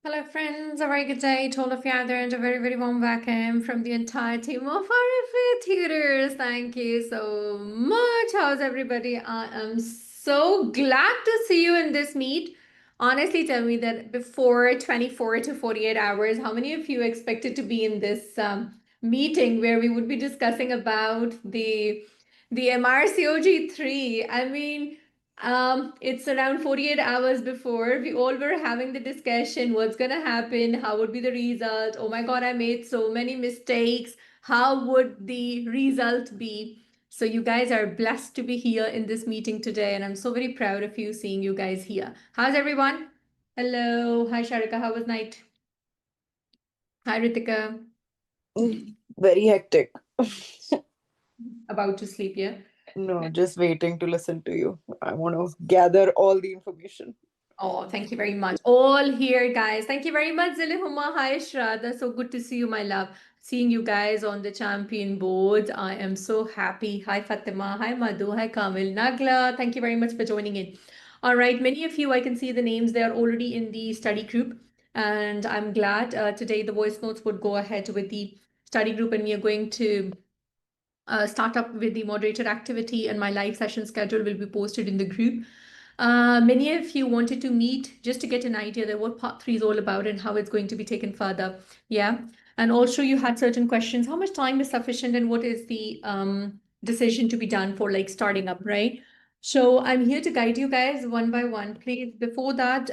Hello, friends. A very good day to all of you out there, and a very, very warm welcome from the entire team of Rfa Tutors. Thank you so much. How's everybody? I am so glad to see you in this meet. Honestly, tell me that before 24 to 48 hours, how many of you expected to be in this meeting where we would be discussing about the MRCOG-3? I mean, it's around 48 hours before we all were having the discussion, what's gonna happen, how would be the result? Oh my God, I made so many mistakes. How would the result be? So you guys are blessed to be here in this meeting today, and I'm so very proud of you seeing you guys here. How's everyone? Hello. Hi, Sharika. How was night? Hi, Ritika. Very hectic. About to sleep, yeah? No, just waiting to listen to you. I want to gather all the information. Oh, thank you very much. All here, guys. Thank you very much, Zilihuma. Hi, Shraddha. So good to see you, my love. Seeing you guys on the champion boards. I am so happy. Hi, Fatima. Hi, Madhu. Hi, Kamil. Nagla. Thank you very much for joining in. All right. Many of you, I can see the names. They are already in the study group. And I'm glad today the voice notes would go ahead with the study group, and we are going to start up with the moderator activity, and my live session schedule will be posted in the group. Many of you wanted to meet just to get an idea that what part 3 is all about and how it's going to be taken further. Yeah. And also you had certain questions. How much time is sufficient and what is the decision to be done for like starting up, right? So I'm here to guide you guys one by one. Please, before that,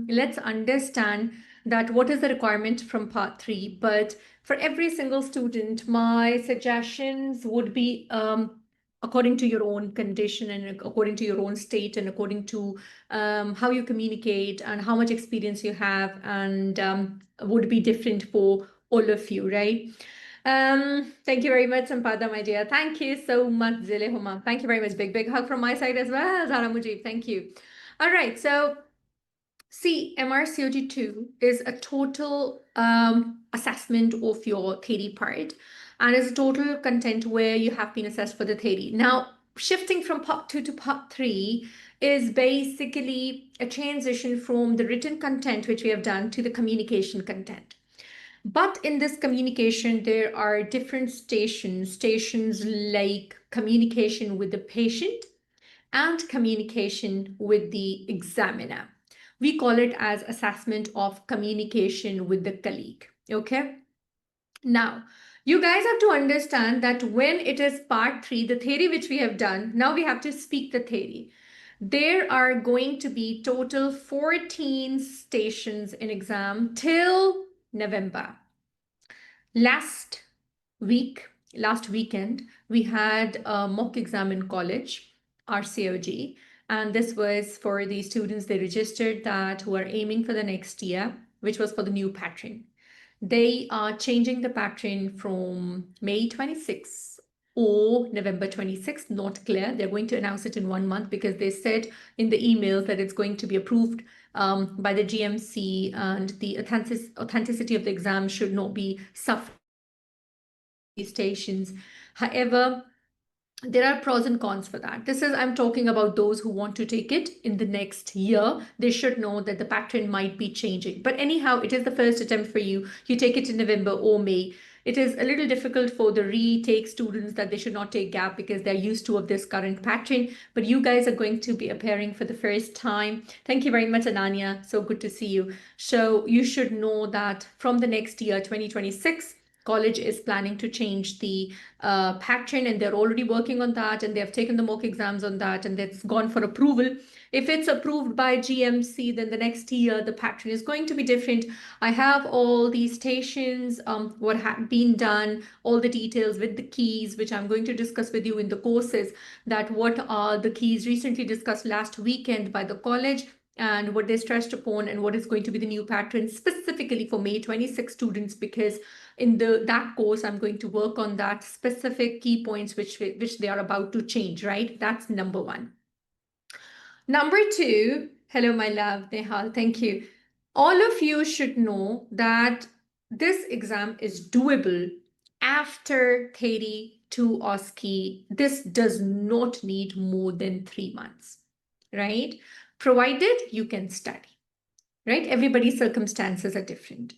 let's understand that what is the requirement from part 3. But for every single student, my suggestions would be according to your own condition and according to your own state and according to how you communicate and how much experience you have, and would be different for all of you, right? Thank you very much, Sampada, my dear. Thank you so much, Zile Huma. Thank you very much. Big, big hug from my side as well, Zara Mujib. Thank you. All right, so see, MRCOG2 is a total assessment of your theory part, and is a total content where you have been assessed for the theory. Now, shifting from part 2 to part 3 is basically a transition from the written content, which we have done, to the communication content. But in this communication, there are different stations like communication with the patient and communication with the examiner. We call it as assessment of communication with the colleague. Okay. Now, you guys have to understand that when it is part 3, the theory which we have done, now we have to speak the theory. There are going to be total 14 stations in exam till November. Last weekend, we had a mock exam in college, RCOG, and this was for the students they registered that who are aiming for the next year, which was for the new pattern. They are changing the pattern from May 26th or November 26th, not clear. They're going to announce it in 1 month because they said in the emails that it's going to be approved by the GMC, and the authenticity of the exam should not be suffered stations. However, there are pros and cons for that. I'm talking about those who want to take it in the next year. They should know that the pattern might be changing. But anyhow, it is the first attempt for you. You take it in November or May. It is a little difficult for the retake students that they should not take gap because they're used to of this current pattern. But you guys are going to be appearing for the first time. Thank you very much, Ananya. So good to see you. So you should know that from the next year, 2026, college is planning to change the pattern, and they're already working on that, and they have taken the mock exams on that, and that's gone for approval. If it's approved by GMC, then the next year the pattern is going to be different. I have all these stations, what had been done, all the details with the keys, which I'm going to discuss with you in the courses, that what are the keys recently discussed last weekend by the college, and what they stressed upon, and what is going to be the new pattern specifically for May 26 students, because in that course I'm going to work on that specific key points which they are about to change, right? That's number one. Number two, hello my love Nehal, thank you. All of you should know that this exam is doable after theory to OSCE. This does not need more than 3 months, right? Provided you can study, right? Everybody's circumstances are different.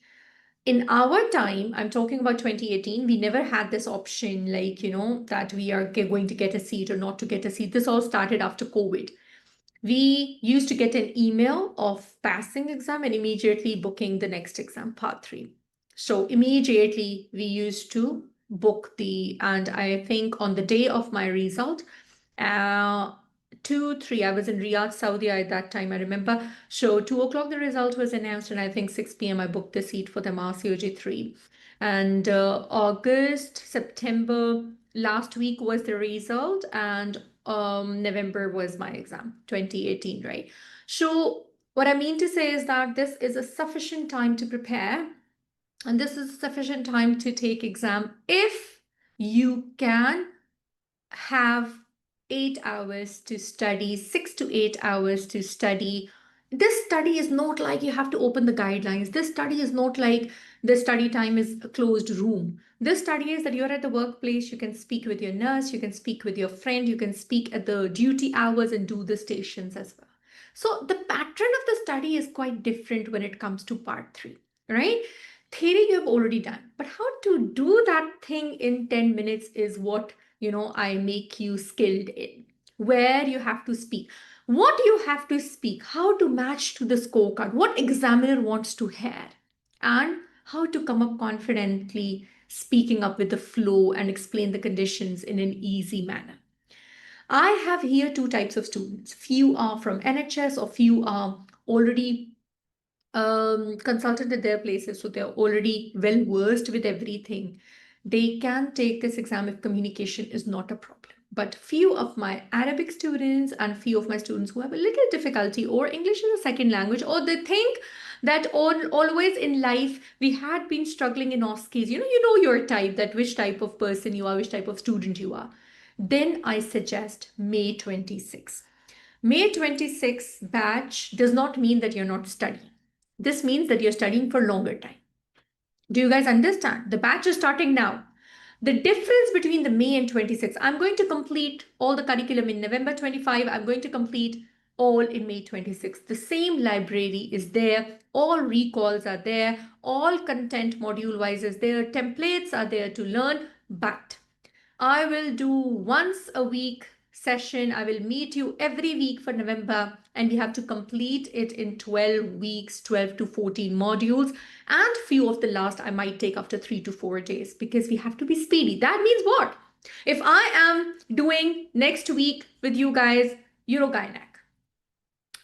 In our time, I'm talking about 2018, we never had this option like, that we are going to get a seat or not to get a seat. This all started after COVID. We used to get an email of passing exam and immediately booking the next exam, part 3. So immediately we used to book and I think on the day of my result, uh, 3, I was in Riyadh, Saudi at that time, I remember. So 2 o'clock, the result was announced, and I think 6 p.m. I booked the seat for the MRCOG-3. And August, September, last week was the result, and November was my exam, 2018, right? So what I mean to say is that this is a sufficient time to prepare, and this is sufficient time to take exam if you can have 8 hours to study, 6 to 8 hours to study. This study is not like you have to open the guidelines. This study is not like the study time is a closed room. This study is that you're at the workplace, you can speak with your nurse, you can speak with your friend, you can speak at the duty hours and do the stations as well. So the pattern of the study is quite different when it comes to part 3, right? Theory you have already done, but how to do that thing in 10 minutes is what I make you skilled in, where you have to speak, what you have to speak, how to match to the scorecard, what examiner wants to hear, and how to come up confidently speaking up with the flow and explain the conditions in an easy manner. I have here two types of students. Few are from NHS or few are already consulted at their places, so they're already well versed with everything. They can take this exam if communication is not a problem. But few of my Arabic students and few of my students who have a little difficulty, or English is a second language, or they think that always in life we had been struggling in OSCEs, you know your type, that which type of person you are, which type of student you are, then I suggest May 26. May 26 batch does not mean that you're not studying. This means that you're studying for longer time. Do you guys understand? The batch is starting now. The difference between the May and 26, I'm going to complete all the curriculum in November 25. I'm going to complete all in May 26. The same library is there. All recalls are there. All content module wise is there. Templates are there to learn. But I will do once a week session. I will meet you every week for November, and we have to complete it in 12 weeks, 12 to 14 modules. And few of the last I might take after 3 to 4 days because we have to be speedy. That means what? If I am doing next week with you guys, Urogynec,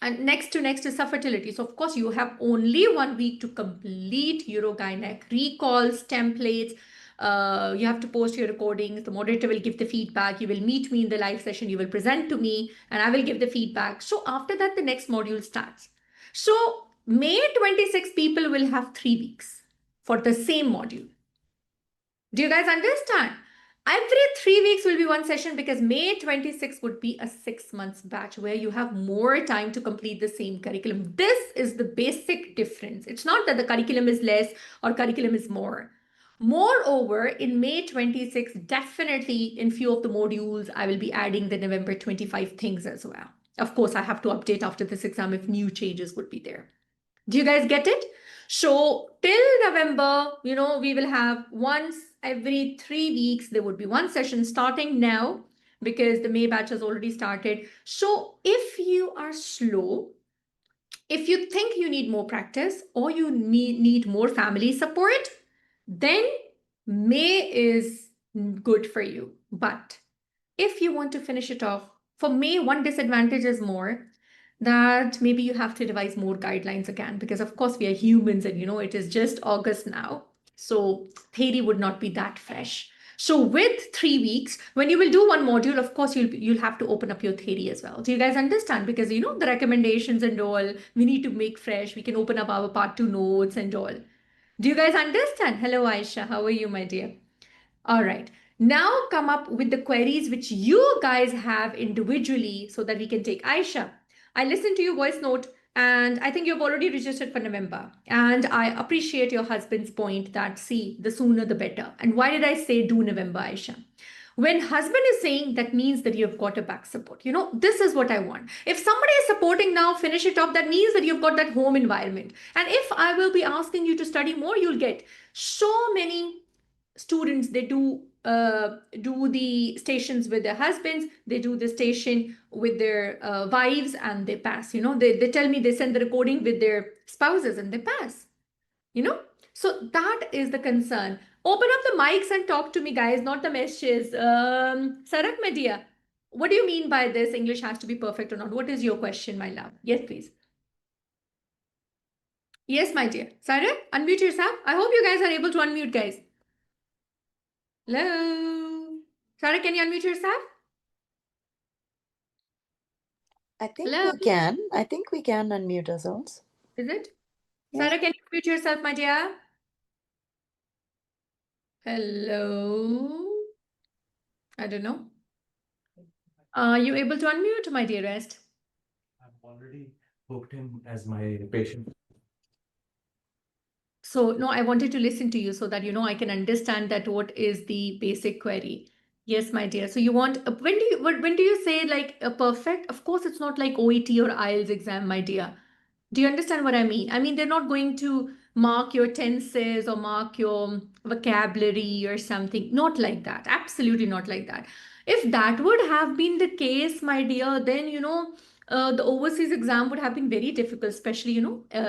and next is fertility. So of course you have only 1 week to complete Urogynec recalls, templates. You have to post your recordings. The moderator will give the feedback. You will meet me in the live session. You will present to me and I will give the feedback. So after that, the next module starts. So May 26 people will have 3 weeks for the same module. Do you guys understand? Every 3 weeks will be one session because May 26 would be a 6 months batch where you have more time to complete the same curriculum. This is the basic difference. It's not that the curriculum is less or curriculum is more. Moreover, in May 26, definitely in few of the modules, I will be adding the November 25 things as well. Of course, I have to update after this exam if new changes would be there. Do you guys get it? So till November, we will have once every 3 weeks, there would be one session starting now because the May batch has already started. So if you are slow, if you think you need more practice or you need more family support, then May is good for you. But if you want to finish it off, for May, one disadvantage is more that maybe you have to devise more guidelines again because of course we are humans and it is just August now. So theory would not be that fresh. So with 3 weeks, when you will do one module, of course you'll have to open up your theory as well. Do you guys understand? Because the recommendations and all, we need to make fresh. We can open up our part 2 notes and all. Do you guys understand? Hello, Aisha. How are you, my dear? All right. Now come up with the queries which you guys have individually so that we can take. Aisha, I listened to your voice note and I think you've already registered for November. And I appreciate your husband's point that, see, the sooner the better. And why did I say do November, Aisha? When husband is saying, that means that you've got a back support. This is what I want. If somebody is supporting now, finish it up, that means that you've got that home environment. And if I will be asking you to study more, you'll get so many students. They do the stations with their husbands, they do the station with their wives, and they pass. They tell me they send the recording with their spouses and they pass. you know so that is the concern. Open up the mics and talk to me, guys, not the messages. Sarak Media, what do you mean by this? English has to be perfect or not? What is your question, my love? Yes, please. Yes, my dear. Sarak, unmute yourself. I hope you guys are able to unmute, guys. Hello. Sarak, can you unmute yourself? I think Hello. we can. I think we can unmute ourselves. Is it? Yes. Sarah, can you mute yourself, my dear? Hello. I don't know. Are you able to unmute, my dearest? I've already booked him as my patient. So, no, I wanted to listen to you so that, I can understand that what is the basic query. Yes, my dear. So you want, when do you say like a perfect? Of course, it's not like OET or IELTS exam, my dear. Do you understand what I mean? I mean, they're not going to mark your tenses or mark your vocabulary or something. Not like that. Absolutely not like that. If that would have been the case, my dear, then, the overseas exam would have been very difficult, especially,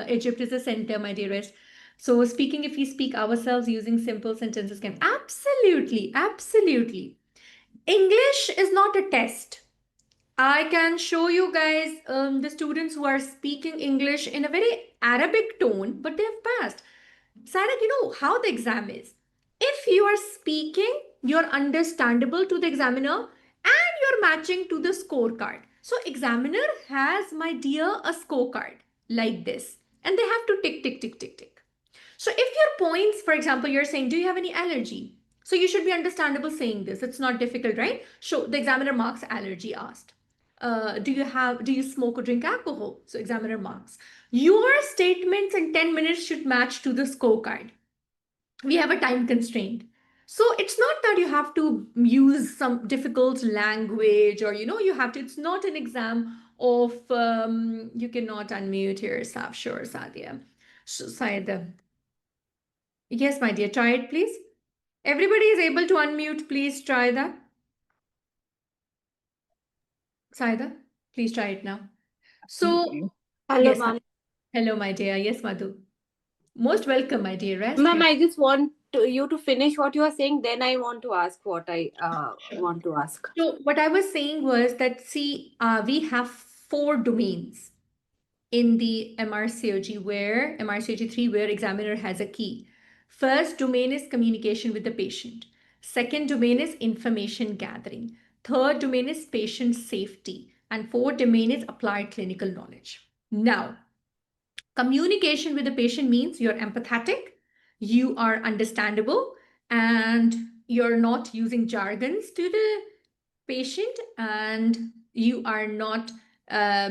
Egypt is a center, my dearest. So speaking, if we speak ourselves using simple sentences can absolutely, absolutely. English is not a test. I can show you guys the students who are speaking English in a very Arabic tone, but they've passed. Sarak, you know how the exam is. If you are speaking, you're understandable to the examiner and you're matching to the scorecard. So examiner has, my dear, a scorecard like this. And they have to tick, tick, tick, tick, tick. So if your points, for example, you're saying, do you have any allergy? So you should be understandable saying this. It's not difficult, right? So the examiner marks allergy asked. Do you smoke or drink alcohol? So examiner marks. Your statements in 10 minutes should match to the scorecard. We have a time constraint. So it's not that you have to use some difficult language or, you have to, it's not an exam of, you cannot unmute yourself. Sure, Sadia. So, Saida. Yes, my dear, try it, please. Everybody is able to unmute. Please try that. Saida, please try it now. So, Hello, yes, ma'am. hello, my dear. Yes, Madhu. Most welcome, my dearest. Ma'am, I just want you to finish what you are saying. Then I want to ask what I want to ask. So, what I was saying was that, see, we have 4 domains in the MRCOG-3, where examiner has a key. First domain is communication with the patient. Second domain is information gathering. Third domain is patient safety. And fourth domain is applied clinical knowledge. Now, communication with the patient means you're empathetic, you are understandable, and you're not using jargons to the patient, and you are not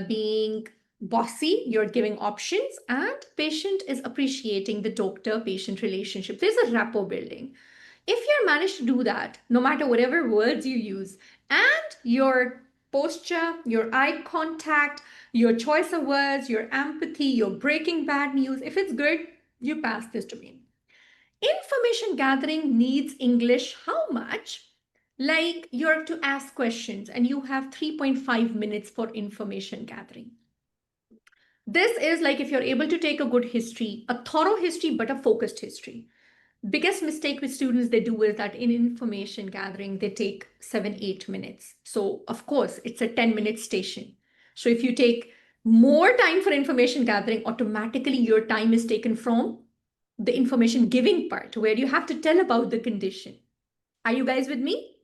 being bossy. You're giving options, and patient is appreciating the doctor-patient relationship. There's a rapport building. If you manage to do that, no matter whatever words you use, and your posture, your eye contact, your choice of words, your empathy, your breaking bad news, if it's good, you pass this domain. Information gathering needs English how much? Like you have to ask questions and you have 3.5 minutes for information gathering. This is like if you're able to take a good history, a thorough history, but a focused history. Biggest mistake with students they do is that in information gathering, they take 7-8 minutes. So of course, it's a 10-minute station. So if you take more time for information gathering, automatically your time is taken from the information giving part where you have to tell about the condition. Are you guys with me?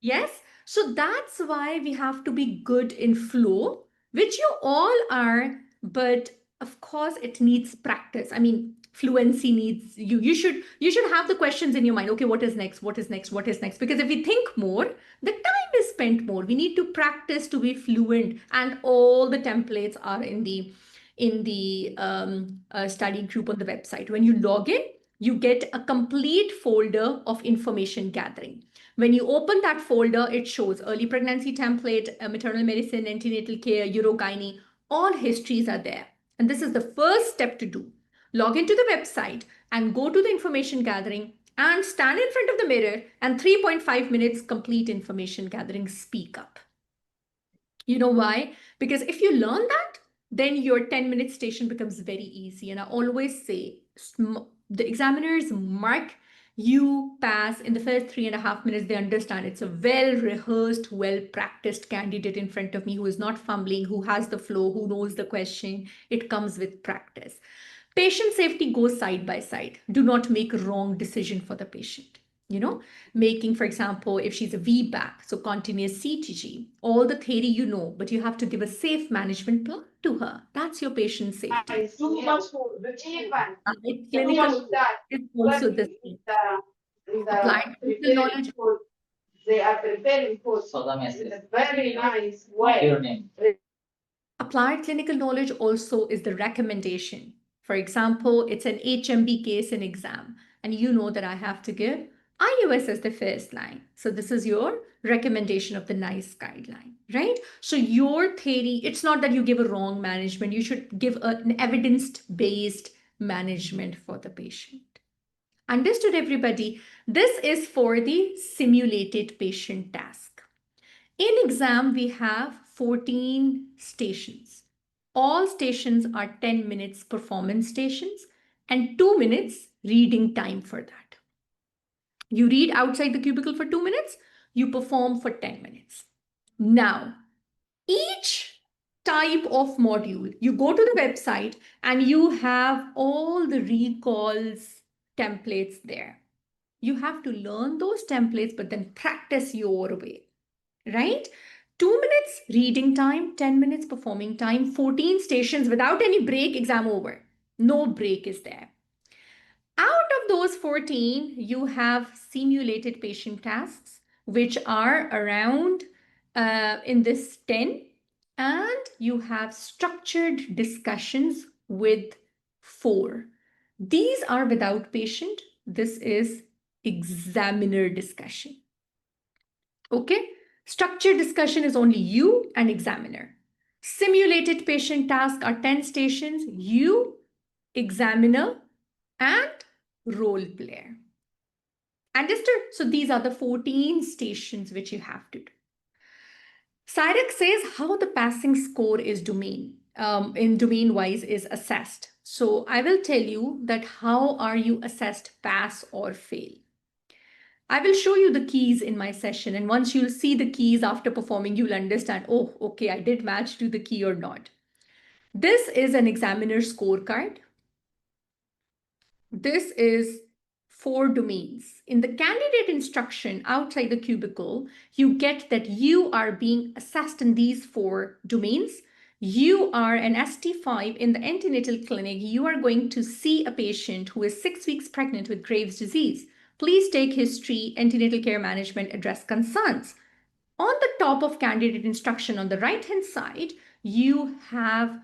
Yes. So that's why we have to be good in flow, which you all are, but of course it needs practice. I mean, fluency needs you should have the questions in your mind. Okay, what is next? What is next? What is next? Because if we think more, the time is spent more. We need to practice to be fluent, and all the templates are in the study group on the website. When you log in, you get a complete folder of information gathering. When you open that folder, it shows early pregnancy template, maternal medicine, antenatal care, urogyne, all histories are there. And this is the first step to do. Log into the website and go to the information gathering and stand in front of the mirror and 3.5 minutes complete information gathering, speak up. You know why? Because if you learn that, then your 10-minute station becomes very easy. And I always say, the examiners mark you pass in the first 3.5 minutes. They understand it's a well-rehearsed, well-practiced candidate in front of me who is not fumbling, who has the flow, who knows the question. It comes with practice. Patient safety goes side by side. Do not make a wrong decision for the patient. Making, for example, if she's a VBAC, so continuous CTG, all the theory you know, but you have to give a safe management plan to her. That's your patient safety. Clinical is also the same. Applied clinical knowledge. They are preparing for very nice way. Applied clinical knowledge also is the recommendation. For example, it's an HMB case in exam, and you know that I have to give IUS as the first line. So this is your recommendation of the NICE guideline, right? So your theory, it's not that you give a wrong management. You should give an evidence-based management for the patient. Understood, everybody? This is for the simulated patient task. In exam, we have 14 stations. All stations are 10 minutes performance stations and 2 minutes reading time for that. You read outside the cubicle for 2 minutes, you perform for 10 minutes. Now, each type of module, you go to the website and you have all the recalls templates there. You have to learn those templates, but then practice your way, right? 2 minutes reading time, 10 minutes performing time, 14 stations without any break, exam over. No break is there. Out of those 14, you have simulated patient tasks, which are around in this 10, and you have structured discussions with 4. These are without patient. This is examiner discussion. Okay? Structured discussion is only you and examiner. Simulated patient tasks are 10 stations, you, examiner, and role player. Understood? So these are the 14 stations which you have to do. CIREC says how the passing score is in domain wise is assessed. So I will tell you that how are you assessed pass or fail. I will show you the keys in my session, and once you'll see the keys after performing, you'll understand, oh, okay, I did match to the key or not. This is an examiner scorecard. This is 4 domains. In the candidate instruction outside the cubicle, you get that you are being assessed in these 4 domains. You are an ST5 in the antenatal clinic. You are going to see a patient who is 6 weeks pregnant with Graves' disease. Please take history, antenatal care management, address concerns. On the top of candidate instruction on the right-hand side, you have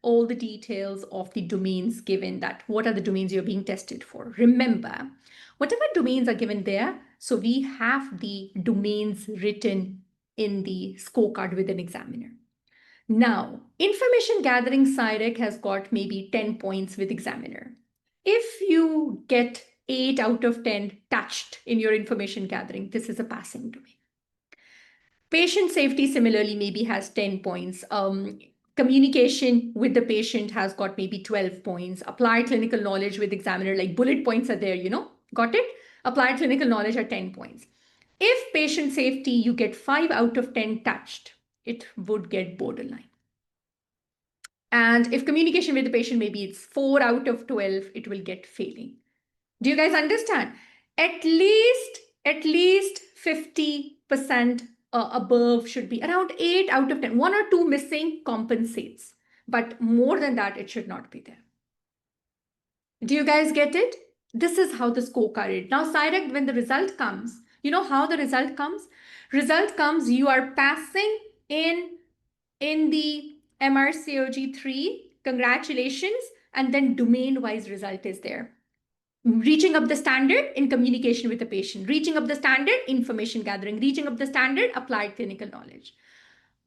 all the details of the domains given, that what are the domains you're being tested for. Remember, whatever domains are given there, so we have the domains written in the scorecard with an examiner. Now, information gathering CIREC has got maybe 10 points with examiner. If you get 8 out of 10 touched in your information gathering, this is a passing domain. Patient safety similarly maybe has 10 points. Communication with the patient has got maybe 12 points. Applied clinical knowledge with examiner, like bullet points are there, got it? Applied clinical knowledge are 10 points. If patient safety, you get 5 out of 10 touched, it would get borderline. And if communication with the patient, maybe it's 4 out of 12, it will get failing. Do you guys understand? At least 50% above should be around 8 out of 10. 1 or 2 missing compensates, but more than that, it should not be there. Do you guys get it? This is how the scorecard is. Now, CIREC, when the result comes, you know how the result comes? Result comes, you are passing in the MRCOG-3. Congratulations. And then domain-wise result is there. reaching up the standard in communication with the patient, reaching up the standard, information gathering, reaching up the standard, applied clinical knowledge.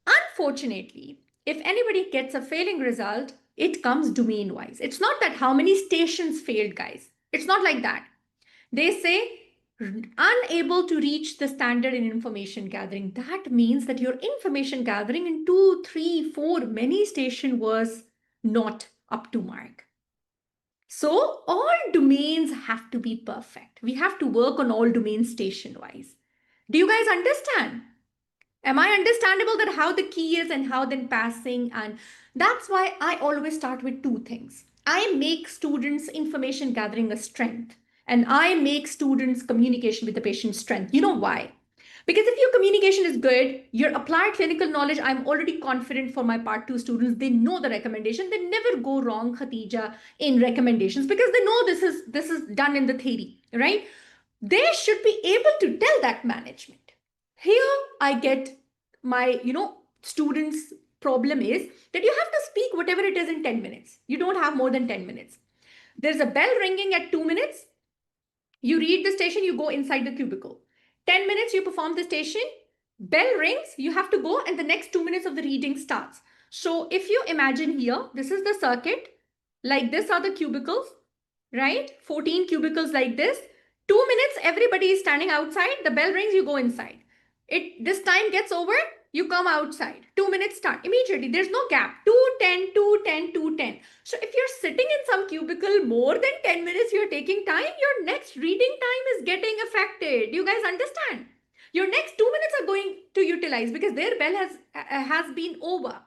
Unfortunately, if anybody gets a failing result, it comes domain wise. It's not that how many stations failed, guys. It's not like that. They say unable to reach the standard in information gathering. That means that your information gathering in 2, 3, 4, many station was not up to mark. So all domains have to be perfect. We have to work on all domains station-wise. Do you guys understand? Am I understandable that how the key is and how then passing? And that's why I always start with two things. I make students information gathering a strength, and I make students communication with the patient strength. You know why? Because if your communication is good, your applied clinical knowledge, I'm already confident for my part 2 students, they know the recommendation. They never go wrong, Khatija, in recommendations because they know this is done in the theory, right? They should be able to tell that management. Here I get my, students' problem is that you have to speak whatever it is in 10 minutes. You don't have more than 10 minutes. There's a bell ringing at 2 minutes. You read the station, you go inside the cubicle. 10 minutes, you perform the station, bell rings, you have to go, and the next 2 minutes of the reading starts. So if you imagine here, this is the circuit, like this are the cubicles, right? 14 cubicles like this. 2 minutes, everybody is standing outside, the bell rings, you go inside. This time gets over, you come outside. 2 minutes start immediately. There's no gap. 2:10, 2:10, 2:10. So if you're sitting in some cubicle more than 10 minutes, you're taking time, your next reading time is getting affected. Do you guys understand? Your next 2 minutes are going to utilize because their bell has been over.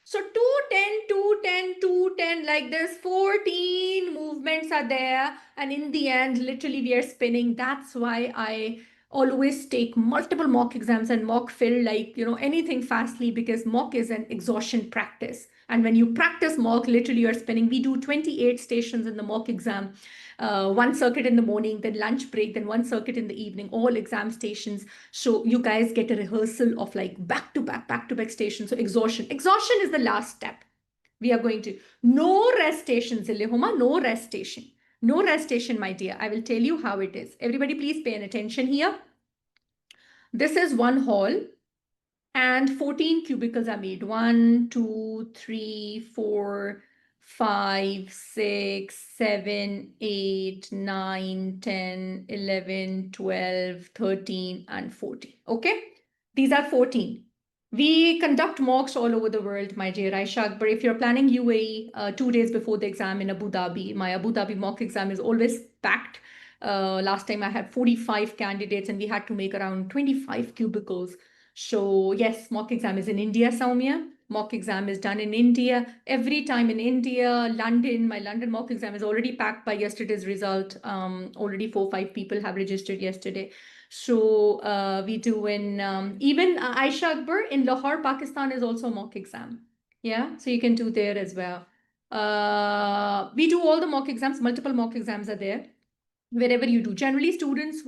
So 2:10, 2:10, 2:10 like this, 14 movements are there. And in the end, literally we are spinning. That's why I always take multiple mock exams and mock fill like, anything fastly because mock is an exhaustion practice. And when you practice mock, literally you're spinning. We do 28 stations in the mock exam. One circuit in the morning, then lunch break, then one circuit in the evening, all exam stations. So you guys get a rehearsal of like back-to-back stations. So exhaustion is the last step. We are going to, no rest station, Zilihuma, no rest station. No rest station, my dear. I will tell you how it is. Everybody please pay attention here. This is one hall and 14 cubicles are made. 1, 2, 3, 4, 5, 6, 7, 8, 9, 10, 11, 12, 13, and 14. Okay? These are 14. We conduct mocks all over the world, my dear Aisha Akbar. If you're planning UAE 2 days before the exam in Abu Dhabi, my Abu Dhabi mock exam is always packed. Last time I had 45 candidates and we had to make around 25 cubicles. So yes, mock exam is in India, Soumya. Mock exam is done in India. Every time in India, London, my London mock exam is already packed by yesterday's result. Already 4 or 5 people have registered yesterday. So we do in, even Aisha Akbar in Lahore, Pakistan is also a mock exam. Yeah, so you can do there as well. We do all the mock exams, multiple mock exams are there. Wherever you do. Generally, students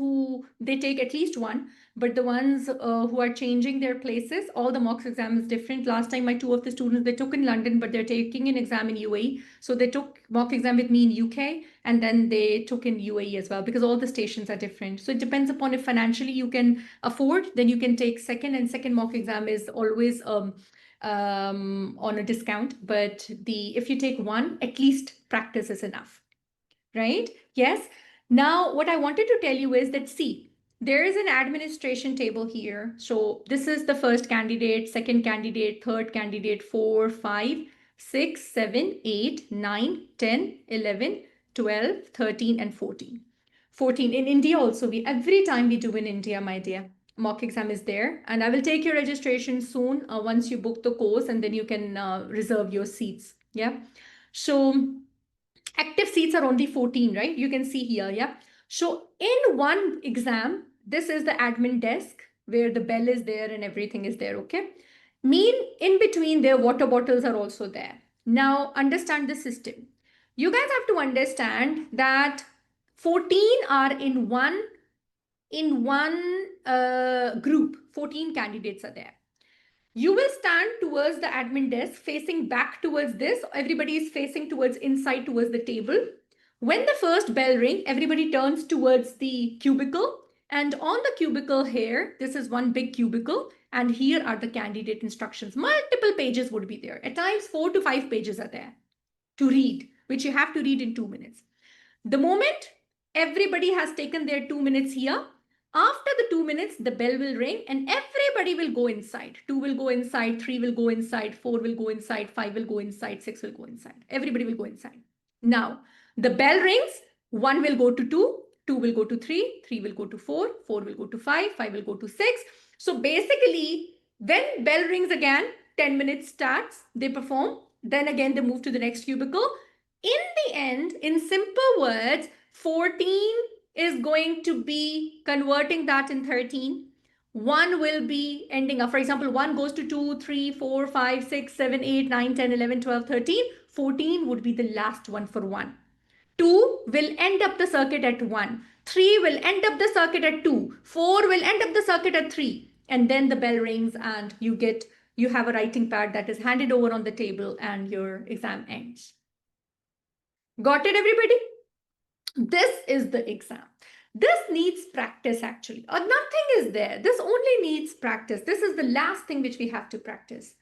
they take at least one, but the ones who are changing their places, all the mock exam is different. Last time, my 2 of the students, they took in London, but they're taking an exam in UAE. So they took mock exam with me in UK, and then they took in UAE as well, because all the stations are different. So it depends upon if financially you can afford, then you can take second, and second mock exam is always on a discount. But if you take one, at least practice is enough, right? Yes. Now, what I wanted to tell you is that, see, there is an administration table here. So this is the first candidate, second candidate, third candidate, 4, 5, 6, 7, 8, 9, 10, 11, 12, 13, and 14. 14 in India also. Every time we do in India, my dear, mock exam is there. And I will take your registration soon once you book the course, and then you can reserve your seats. Yeah. So active seats are only 14, right? You can see here, yeah? So in one exam, this is the admin desk where the bell is there and everything is there, okay? In between, their water bottles are also there. Now, understand the system. You guys have to understand that 14 are in one group. 14 candidates are there. You will stand towards the admin desk, facing back towards this. Everybody is facing towards inside, towards the table. When the first bell ring, everybody turns towards the cubicle, and on the cubicle here, this is one big cubicle, and here are the candidate instructions. Multiple pages would be there. At times, 4 to 5 pages are there to read, which you have to read in 2 minutes. The moment everybody has taken their 2 minutes here, after the 2 minutes, the bell will ring and everybody will go inside. 2 will go inside, 3 will go inside, 4 will go inside, 5 will go inside, 6 will go inside. Everybody will go inside. Now, the bell rings, 1 will go to 2, 2 will go to 3, 3 will go to 4, 4 will go to 5, 5 will go to 6. So basically, when bell rings again, 10 minutes starts, they perform, then again they move to the next cubicle. In the end, in simple words, 14 is going to be converting that in 13. 1 will be ending up, for example, 1 goes to 2, 3, 4, 5, 6, 7, 8, 9, 10, 11, 12, 13. 14 would be the last one for 1. 2 will end up the circuit at 1. 3 will end up the circuit at 2. 4 will end up the circuit at 3. And then the bell rings and you have a writing pad that is handed over on the table and your exam ends. Got it, everybody? This is the exam. This needs practice actually. Nothing is there. This only needs practice. This is the last thing which we have to practice.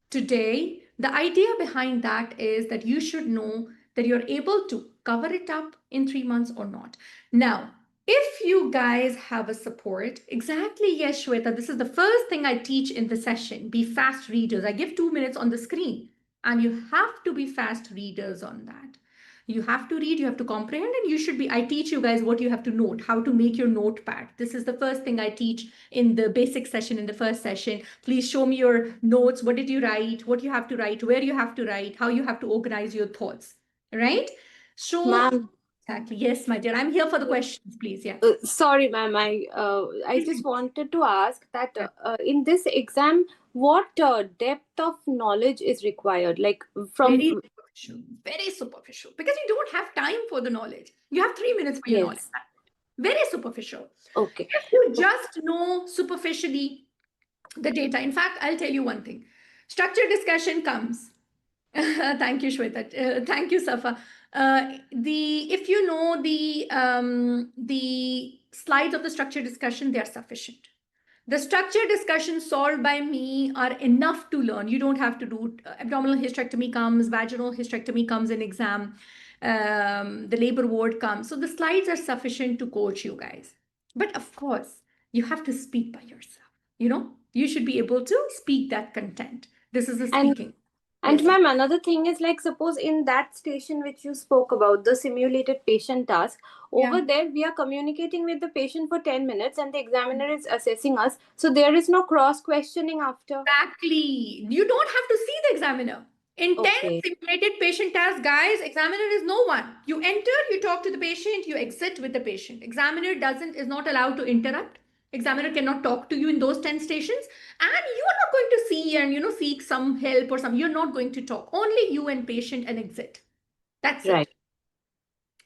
Today, the idea behind that is that you should know that you're able to cover it up in 3 months or not. Now, if you guys have a support, exactly, yes, Shweta, this is the first thing I teach in the session. Be fast readers. I give 2 minutes on the screen and you have to be fast readers on that. You have to read, you have to comprehend, and you should be, I teach you guys what you have to note, how to make your notepad. This is the first thing I teach in the basic session, in the first session. Please show me your notes. What did you write? What you have to write, where you have to write, how you have to organize your thoughts, right? So, Ma'am, exactly. Yes, my dear. I'm here for the questions, please. Yeah. sorry, ma'am. I just wanted to ask that in this exam, what depth of knowledge is required? Like from Very superficial, because you don't have time for the knowledge. You have 3 minutes for your knowledge. yes. Very superficial. Okay. If you just know superficially the data, in fact, I'll tell you one thing. Structured discussion comes. Thank you, Shweta. Thank you, Safa. If you know the slides of the structured discussion, they are sufficient. The structured discussions solved by me are enough to learn. You don't have to do abdominal hysterectomy comes, vaginal hysterectomy comes in exam, the labor ward comes. So the slides are sufficient to coach you guys. But of course, you have to speak by yourself. You know, you should be able to speak that content. This is a speaking. And Yes. ma'am, another thing is like, suppose in that station which you spoke about, the simulated patient task, over there we are communicating with the patient for 10 minutes and the examiner is assessing us. So there is no cross questioning after. Exactly. You don't have to see the examiner. In 10 simulated patient tasks, guys, examiner is no one. You enter, you talk to the patient, you exit with the patient. Examiner is not allowed to interrupt. Examiner cannot talk to you in those 10 stations, and you are not going to see and seek some help or some. You're not going to talk. Only you and patient and exit. That's it.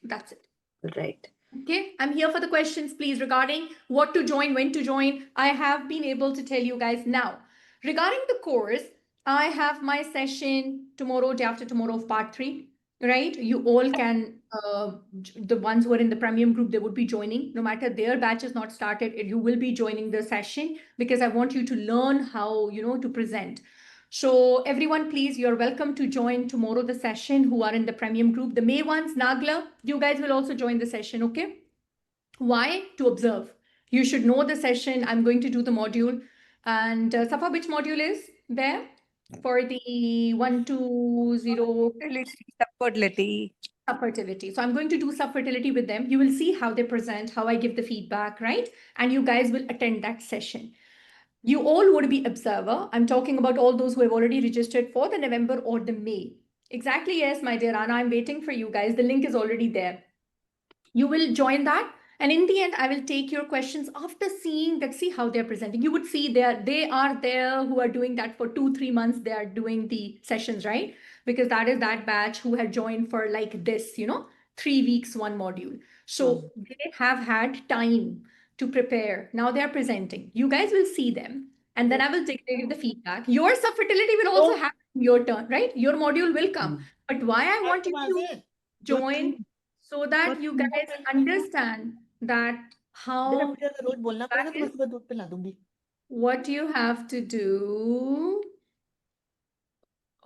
That's it. Right. Okay, I'm here for the questions, please, regarding what to join, when to join. I have been able to tell you guys now. Regarding the course, I have my session tomorrow, day after tomorrow of part 3, right? You all can, the ones who are in the premium group, they would be joining. No matter their batch is not started, you will be joining the session because I want you to learn how, to present. So everyone, please, you're welcome to join tomorrow the session who are in the premium group. The May ones, Nagla, you guys will also join the session, okay? Why? To observe. You should know the session. I'm going to do the module. And Safa, which module is there for the 120? Subfertility. Subfertility. So I'm going to do subfertility with them. You will see how they present, how I give the feedback, right? And you guys will attend that session. You all would be observer. I'm talking about all those who have already registered for the November or the May. Exactly, yes, my dear Anna, I'm waiting for you guys. The link is already there. You will join that. And in the end, I will take your questions after seeing that, see how they're presenting. You would see they are there who are doing that for 2-3 months. They are doing the sessions, right? Because that is that batch who had joined for like this, 3 weeks, one module. So they have had time to prepare. Now they are presenting. You guys will see them. And then I will take the feedback. Your subfertility will also happen in your turn, right? Your module will come. But why I want you to join so that you guys understand that how रोज बोलना पड़ेगा तो मैं सुबह दूध पिला दूंगी. what you have to do.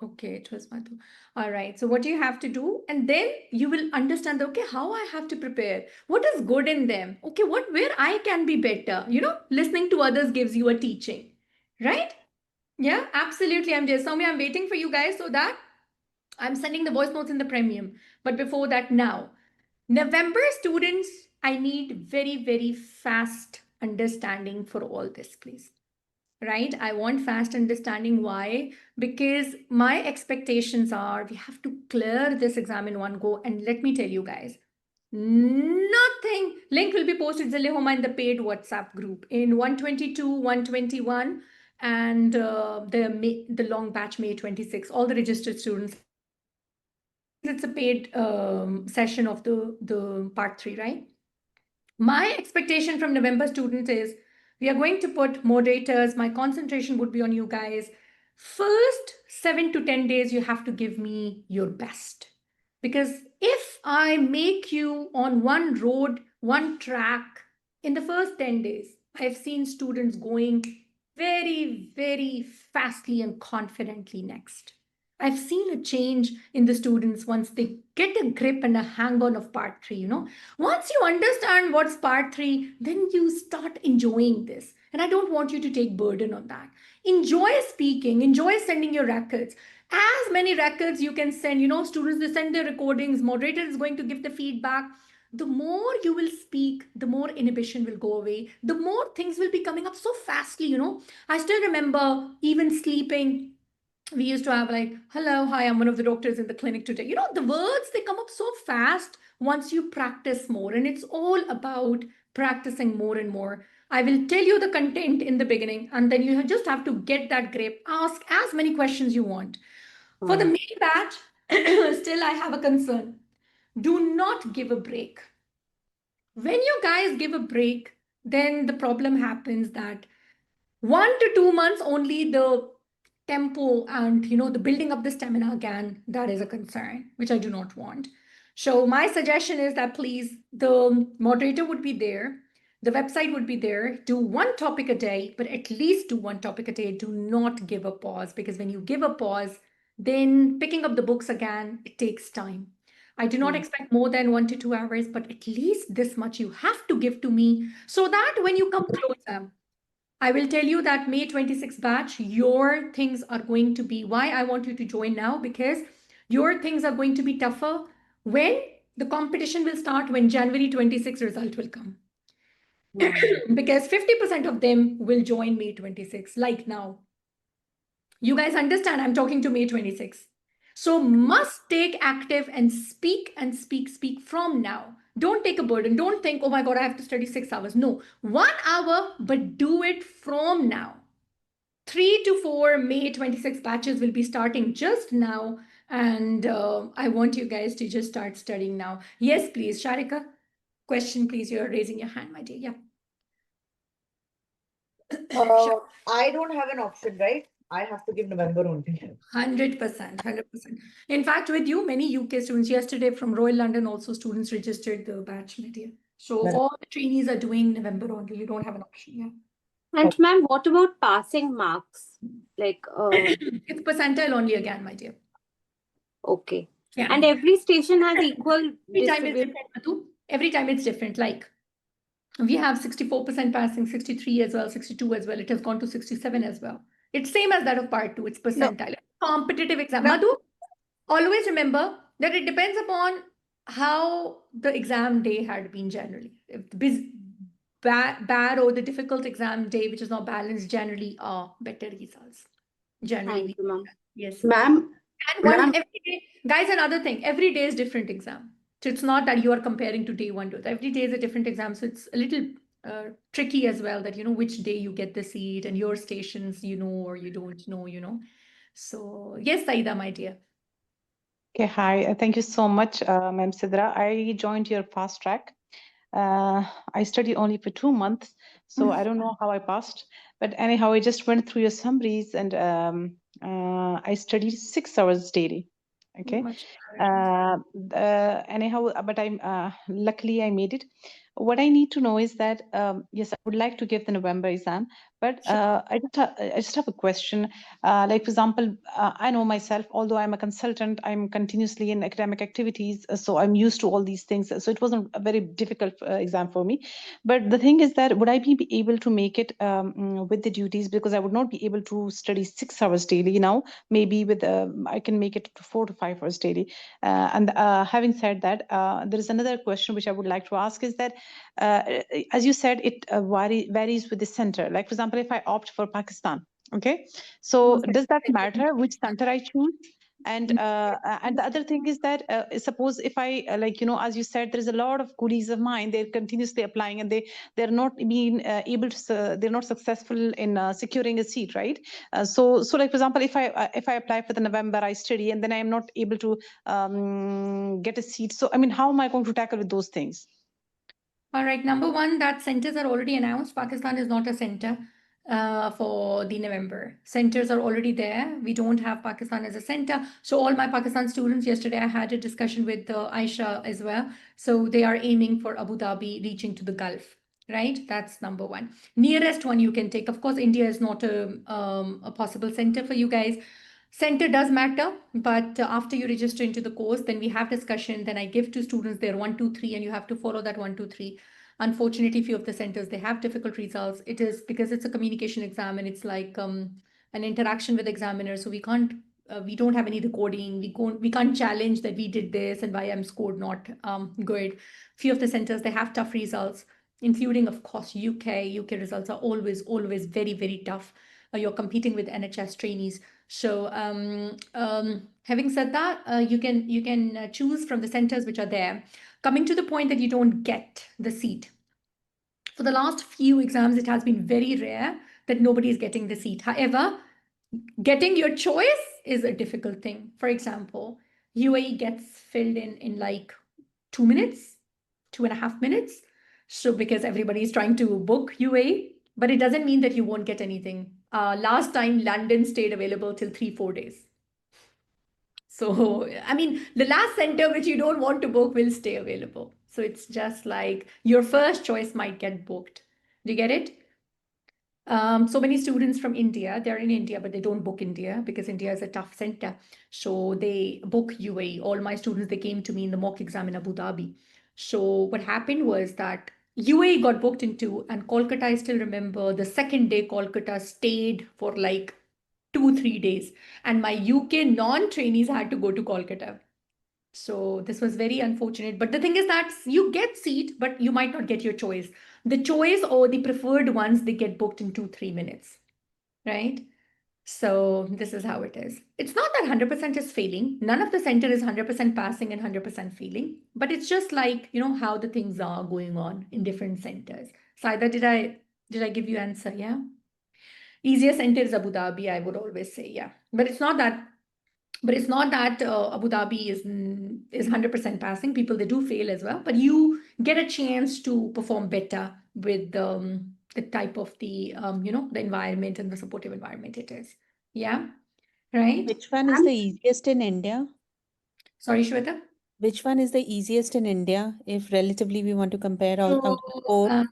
Okay, it was Madhu. All right. So what you have to do, and then you will understand, okay, how I have to prepare. What is good in them? Okay, where I can be better. Listening to others gives you a teaching, right? Yeah, absolutely. I'm just Soumya, I'm waiting for you guys so that I'm sending the voice notes in the premium. But before that, now, November students, I need very, very fast understanding for all this, please. Right? I want fast understanding. Why? Because my expectations are we have to clear this exam in one go. And let me tell you guys, nothing. Link will be posted Zilihoma in the paid WhatsApp group in 122, 121, and the long batch May 26. All the registered students. It's a paid session of the part 3, right? My expectation from November students is we are going to put moderators. My concentration would be on you guys. First 7 to 10 days, you have to give me your best. Because if I make you on one road, one track, in the first 10 days, I've seen students going very, very fastly and confidently next. I've seen a change in the students once they get a grip and a hang on of part 3, Once you understand what's part 3, then you start enjoying this. And I don't want you to take burden on that. Enjoy speaking, enjoy sending your records. As many records you can send, students, they send their recordings, moderator is going to give the feedback. The more you will speak, the more inhibition will go away. The more things will be coming up so fastly, I still remember even sleeping. We used to have like, hello, hi, I'm one of the doctors in the clinic today. The words, they come up so fast once you practice more. And it's all about practicing more and more. I will tell you the content in the beginning, and then you just have to get that grip. Ask as many questions you want. For the main batch, still I have a concern. Do not give a break. When you guys give a break, then the problem happens that 1 to 2 months only the tempo and the building up the stamina again, that is a concern, which I do not want. So my suggestion is that please, the moderator would be there, the website would be there, do one topic a day, but at least do one topic a day. Do not give a pause, because when you give a pause, then picking up the books again, it takes time. I do not expect more than 1 to 2 hours, but at least this much you have to give to me so that when you come close, I will tell you that May 26 batch, your things are going to be, why I want you to join now, because your things are going to be tougher when the competition will start, when January 26 result will come. Because 50% of them will join May 26, like now. You guys understand, I'm talking to May 26. So must take active and speak from now. Don't take a burden. Don't think, oh my God, I have to study 6 hours. No, 1 hour, but do it from now. 3 to 4 May 26 batches will be starting just now. And I want you guys to just start studying now. Yes, please. Sharika, question, please. You're raising your hand, my dear. Yeah. I don't have an option, right? I have to give November only. 100%. In fact, with you, many UK students yesterday from Royal London, also students registered the batch, my dear. So Right. all the trainees are doing November only. You don't have an option. Yeah. And ma'am, what about passing marks? Like, It's percentile only again, my dear. okay. Yeah. And every station has equal Every time it's distribution. different, Madhu. Every time it's different. Like we have 64% passing, 63 as well, 62 as well. It has gone to 67 as well. It's same as that of part 2. It's percentile. Competitive exam. No. Madhu, always remember that it depends upon how the exam day had been generally. If the bad or the difficult exam day, which is not balanced, generally are better results. Generally, Thank you, ma'am. yes. Ma'am, And one every day, guys, another thing, every day is different exam. So it's not that you are comparing to day 1 to every day is a different exam. So it's a little tricky as well that, which day you get the seat and your stations, or you don't know, So yes, Saida, my dear. okay, hi. Thank you so much, Ma'am Sidra. I joined your fast track. I studied only for 2 months, so I don't know how I passed. But anyhow, I just went through your summaries and I studied 6 hours daily. Okay. Much. Anyhow, but luckily I made it. What I need to know is that yes, I would like to give the November exam, but I just have a question. Like for example, I know myself, although I'm a consultant, I'm continuously in academic activities, so I'm used to all these things. So it wasn't a very difficult exam for me. But the thing is that would I be able to make it with the duties, because I would not be able to study 6 hours daily now. Maybe with I can make it to 4 to 5 hours daily. And having said that, there is another question which I would like to ask is that, as you said, it varies with the center. Like, for example, if I opt for Pakistan, okay, so does that matter which center I choose? And the other thing is that suppose if I like, you know, as you said, there is a lot of colleagues of mine, they're continuously applying and they're not being able to, they're not successful in securing a seat, right? So like for example, if I apply for the November, I study, and then I am not able to get a seat. So I mean, how am I going to tackle with those things? All right. Number one, that centers are already announced. Pakistan is not a center for the November. Centers are already there. We don't have Pakistan as a center. So all my Pakistan students, yesterday I had a discussion with Aisha as well. So they are aiming for Abu Dhabi, reaching to the Gulf. Right? That's number one. Nearest one you can take. Of course, India is not a possible center for you guys. Center does matter, but after you register into the course, then we have discussion. Then I give to students their 1, 2, 3, and you have to follow that 1, 2, 3. Unfortunately, few of the centers, they have difficult results. It is because it's a communication exam and it's like an interaction with examiners. So we don't have any recording. We can't challenge that we did this and why I'm scored not good. Few of the centers, they have tough results, including of course UK. UK results are always very, very tough. You're competing with NHS trainees. So having said that, you can choose from the centers which are there. Coming to the point that you don't get the seat. For the last few exams, it has been very rare that nobody is getting the seat. However, getting your choice is a difficult thing. For example, UAE gets filled in like 2 minutes, 2.5 minutes. So because everybody is trying to book UAE, but it doesn't mean that you won't get anything. Last time London stayed available till 3-4 days. So, I mean, the last center which you don't want to book will stay available. So it's just like your first choice might get booked. Do you get it? So many students from India, they're in India, but they don't book India because India is a tough center. So they book UAE. All my students, they came to me in the mock exam in Abu Dhabi. So what happened was that UAE got booked into, and Kolkata, I still remember the second day, Kolkata stayed for like 2-3 days. And my UK non-trainees had to go to Kolkata. So this was very unfortunate. But the thing is that you get seat, but you might not get your choice. The choice or the preferred ones, they get booked in 2-3 minutes, right? So this is how it is. It's not that 100% is failing. None of the center is 100% passing and 100% failing. But it's just like, you know, how the things are going on in different centers. Saida, did I give you answer? Yeah. Easiest center is Abu Dhabi, I would always say, yeah. But it's not that Abu Dhabi is 100% passing. People, they do fail as well, but you get a chance to perform better with the type of the the environment and the supportive environment it is. Yeah, right. Which one is the easiest in India? Sorry, Shweta. Which one is the easiest in India if relatively we want to compare all So out of four?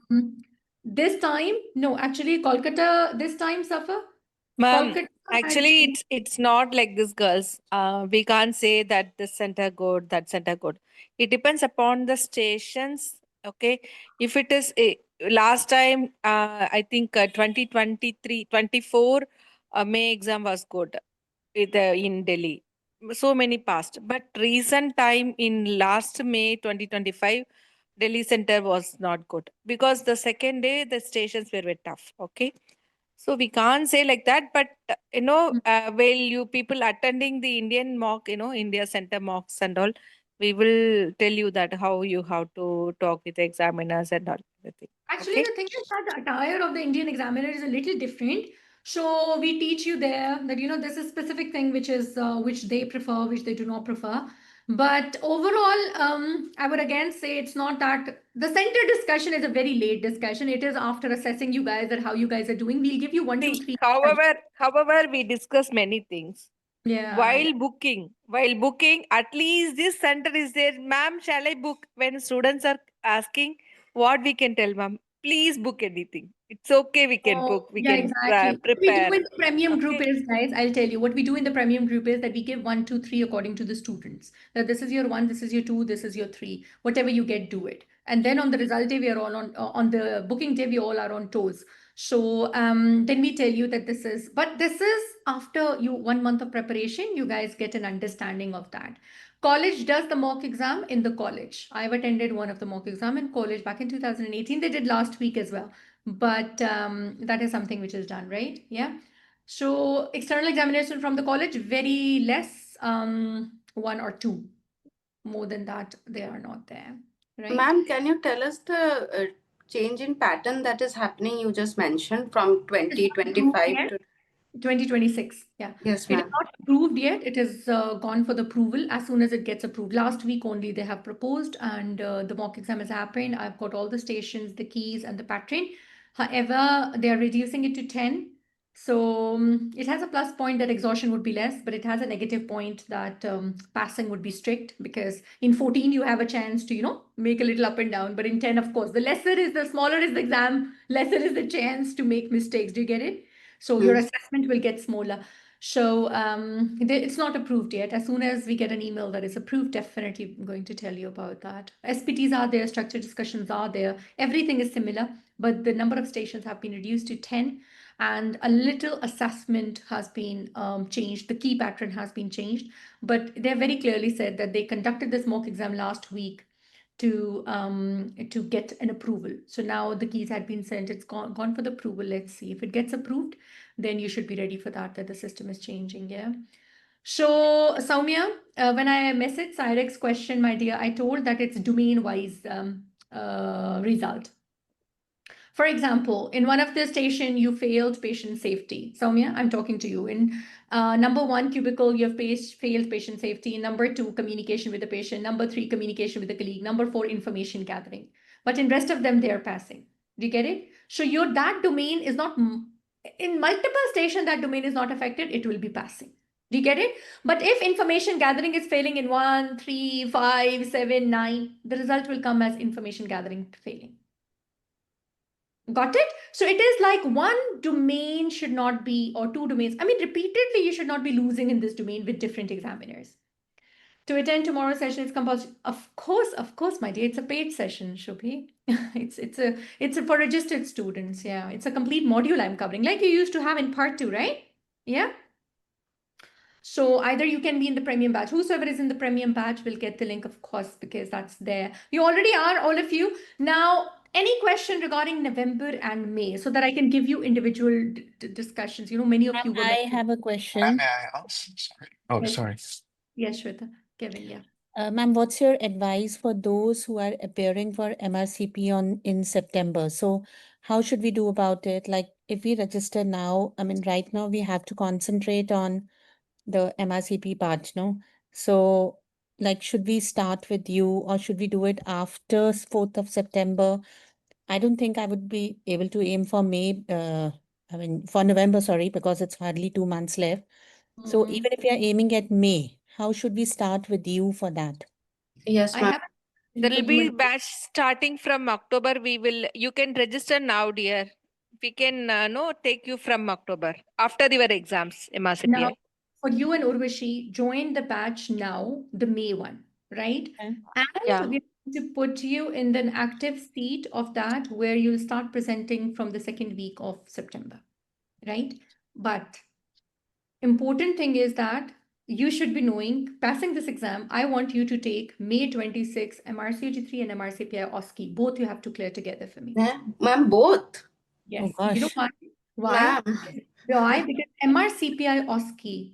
this time, no, actually, Kolkata this time, Safa. Ma'am, Kolkata had actually it's not like this, girls. We can't say that this center good, that center good. It depends upon the stations. Okay, if it is last time, I think 2023, 24 May exam was good in Delhi. So many passed, but recent time in last May 2025, Delhi center was not good because the second day the stations were very tough. Okay, so we can't say like that, but while you people attending the Indian mock, India Center mocks and all, we will tell you that how you have to talk with the examiners and all everything. Actually, Okay. the thing is that the attire of the Indian examiner is a little different. So we teach you there that there's a specific thing which is which they prefer, which they do not prefer. But overall, I would again say it's not that the center discussion is a very late discussion. It is after assessing you guys that how you guys are doing. We'll give you 1, 2, See, 3. however, we discuss many things. Yeah. While booking, at least this center is there. Ma'am, shall I book? When students are asking, what we can tell, ma'am? Please book anything. It's okay, we can book, we Yeah, can exactly. What we do prepare. in the premium group Okay. is, guys, I'll tell you, what we do in the premium group is that we give 1, 2, 3 according to the students. That this is your 1, this is your 2, this is your 3. Whatever you get, do it. And then on the result day, we are all on the booking day, we all are on toes. So then we tell you that this is after you 1 month of preparation, you guys get an understanding of that. College does the mock exam in the college. I've attended one of the mock exam in college back in 2018. They did last week as well. But that is something which is done, right? Yeah. So external examination from the college, very less, 1 or 2. More than that, they are not there, right? Ma'am, can you tell us the change in pattern that is happening? You just mentioned from 2025 to 2026. Yeah. yes, It is ma'am. not approved yet. It is gone for the approval as soon as it gets approved. Last week only they have proposed, and the mock exam has happened. I've got all the stations, the keys, and the pattern. However, they are reducing it to 10. So it has a plus point that exhaustion would be less, but it has a negative point that passing would be strict, because in 14 you have a chance to, make a little up and down. But in 10, of course, the smaller is the exam, lesser is the chance to make mistakes. Do you get it? So your assessment will get smaller. So it's not approved yet. As soon as we get an email that is approved, definitely I'm going to tell you about that. SPTs are there, structured discussions are there. Everything is similar, but the number of stations have been reduced to 10, and a little assessment has been changed. The key pattern has been changed, but they very clearly said that they conducted this mock exam last week to get an approval. So now the keys had been sent. It's gone for the approval. Let's see if it gets approved. Then you should be ready for that the system is changing. Yeah. So Soumya, when I messaged Cyrex question, my dear, I told that it's domain wise result. For example, in one of the station, you failed patient safety. Soumya, I'm talking to you. In number 1 cubicle, you have failed patient safety. Number 2, communication with the patient. Number 3, communication with the colleague. Number 4, information gathering. But in rest of them, they are passing. Do you get it? So that domain is not, in multiple station, that domain is not affected. It will be passing. Do you get it? But if information gathering is failing in 1, 3, 5, 7, 9, the result will come as information gathering failing. Got it? So it is like one domain should not be, or 2 domains. I mean, repeatedly, you should not be losing in this domain with different examiners. To attend tomorrow's session is compulsory. Of course, my dear, it's a paid session, Shubhi. it's for registered students. Yeah, it's a complete module I'm covering, like you used to have in part 2, right? Yeah. So either you can be in the premium batch. Whosoever is in the premium batch will get the link, of course, because that's there. You already are, all of you. Now, any question regarding November and May, so that I can give you individual discussions. Many of you were. I have a question. May I ask? Sorry. Oh, Yes. sorry. Yes, Shweta. Kevin, yeah. Ma'am, what's your advice for those who are appearing for MRCP in September? So how should we do about it? Like if we register now, I mean, right now we have to concentrate on the MRCP part, no? So like, should we start with you, or should we do it after 4th of September? I don't think I would be able to aim for for November, sorry, because it's hardly 2 months left. So even if we are aiming at May, how should we start with you for that? Yes, I ma'am. have There for will you be and batch starting from October. You can register now, dear. We can take you from October after your exams, MRCPI. now for you and Urvashi, join the batch now, the May one, right? Okay. And Yeah. we're going to put you in an active seat of that where you'll start presenting from the second week of September, right? But important thing is that you should be knowing, passing this exam, I want you to take May 26 MRCOG-3 and MRCPI OSCE. Both you have to clear together for me. Yeah, ma'am, both. Yes. Oh You know gosh. why? Ma'am. Why? Because MRCPI OSCE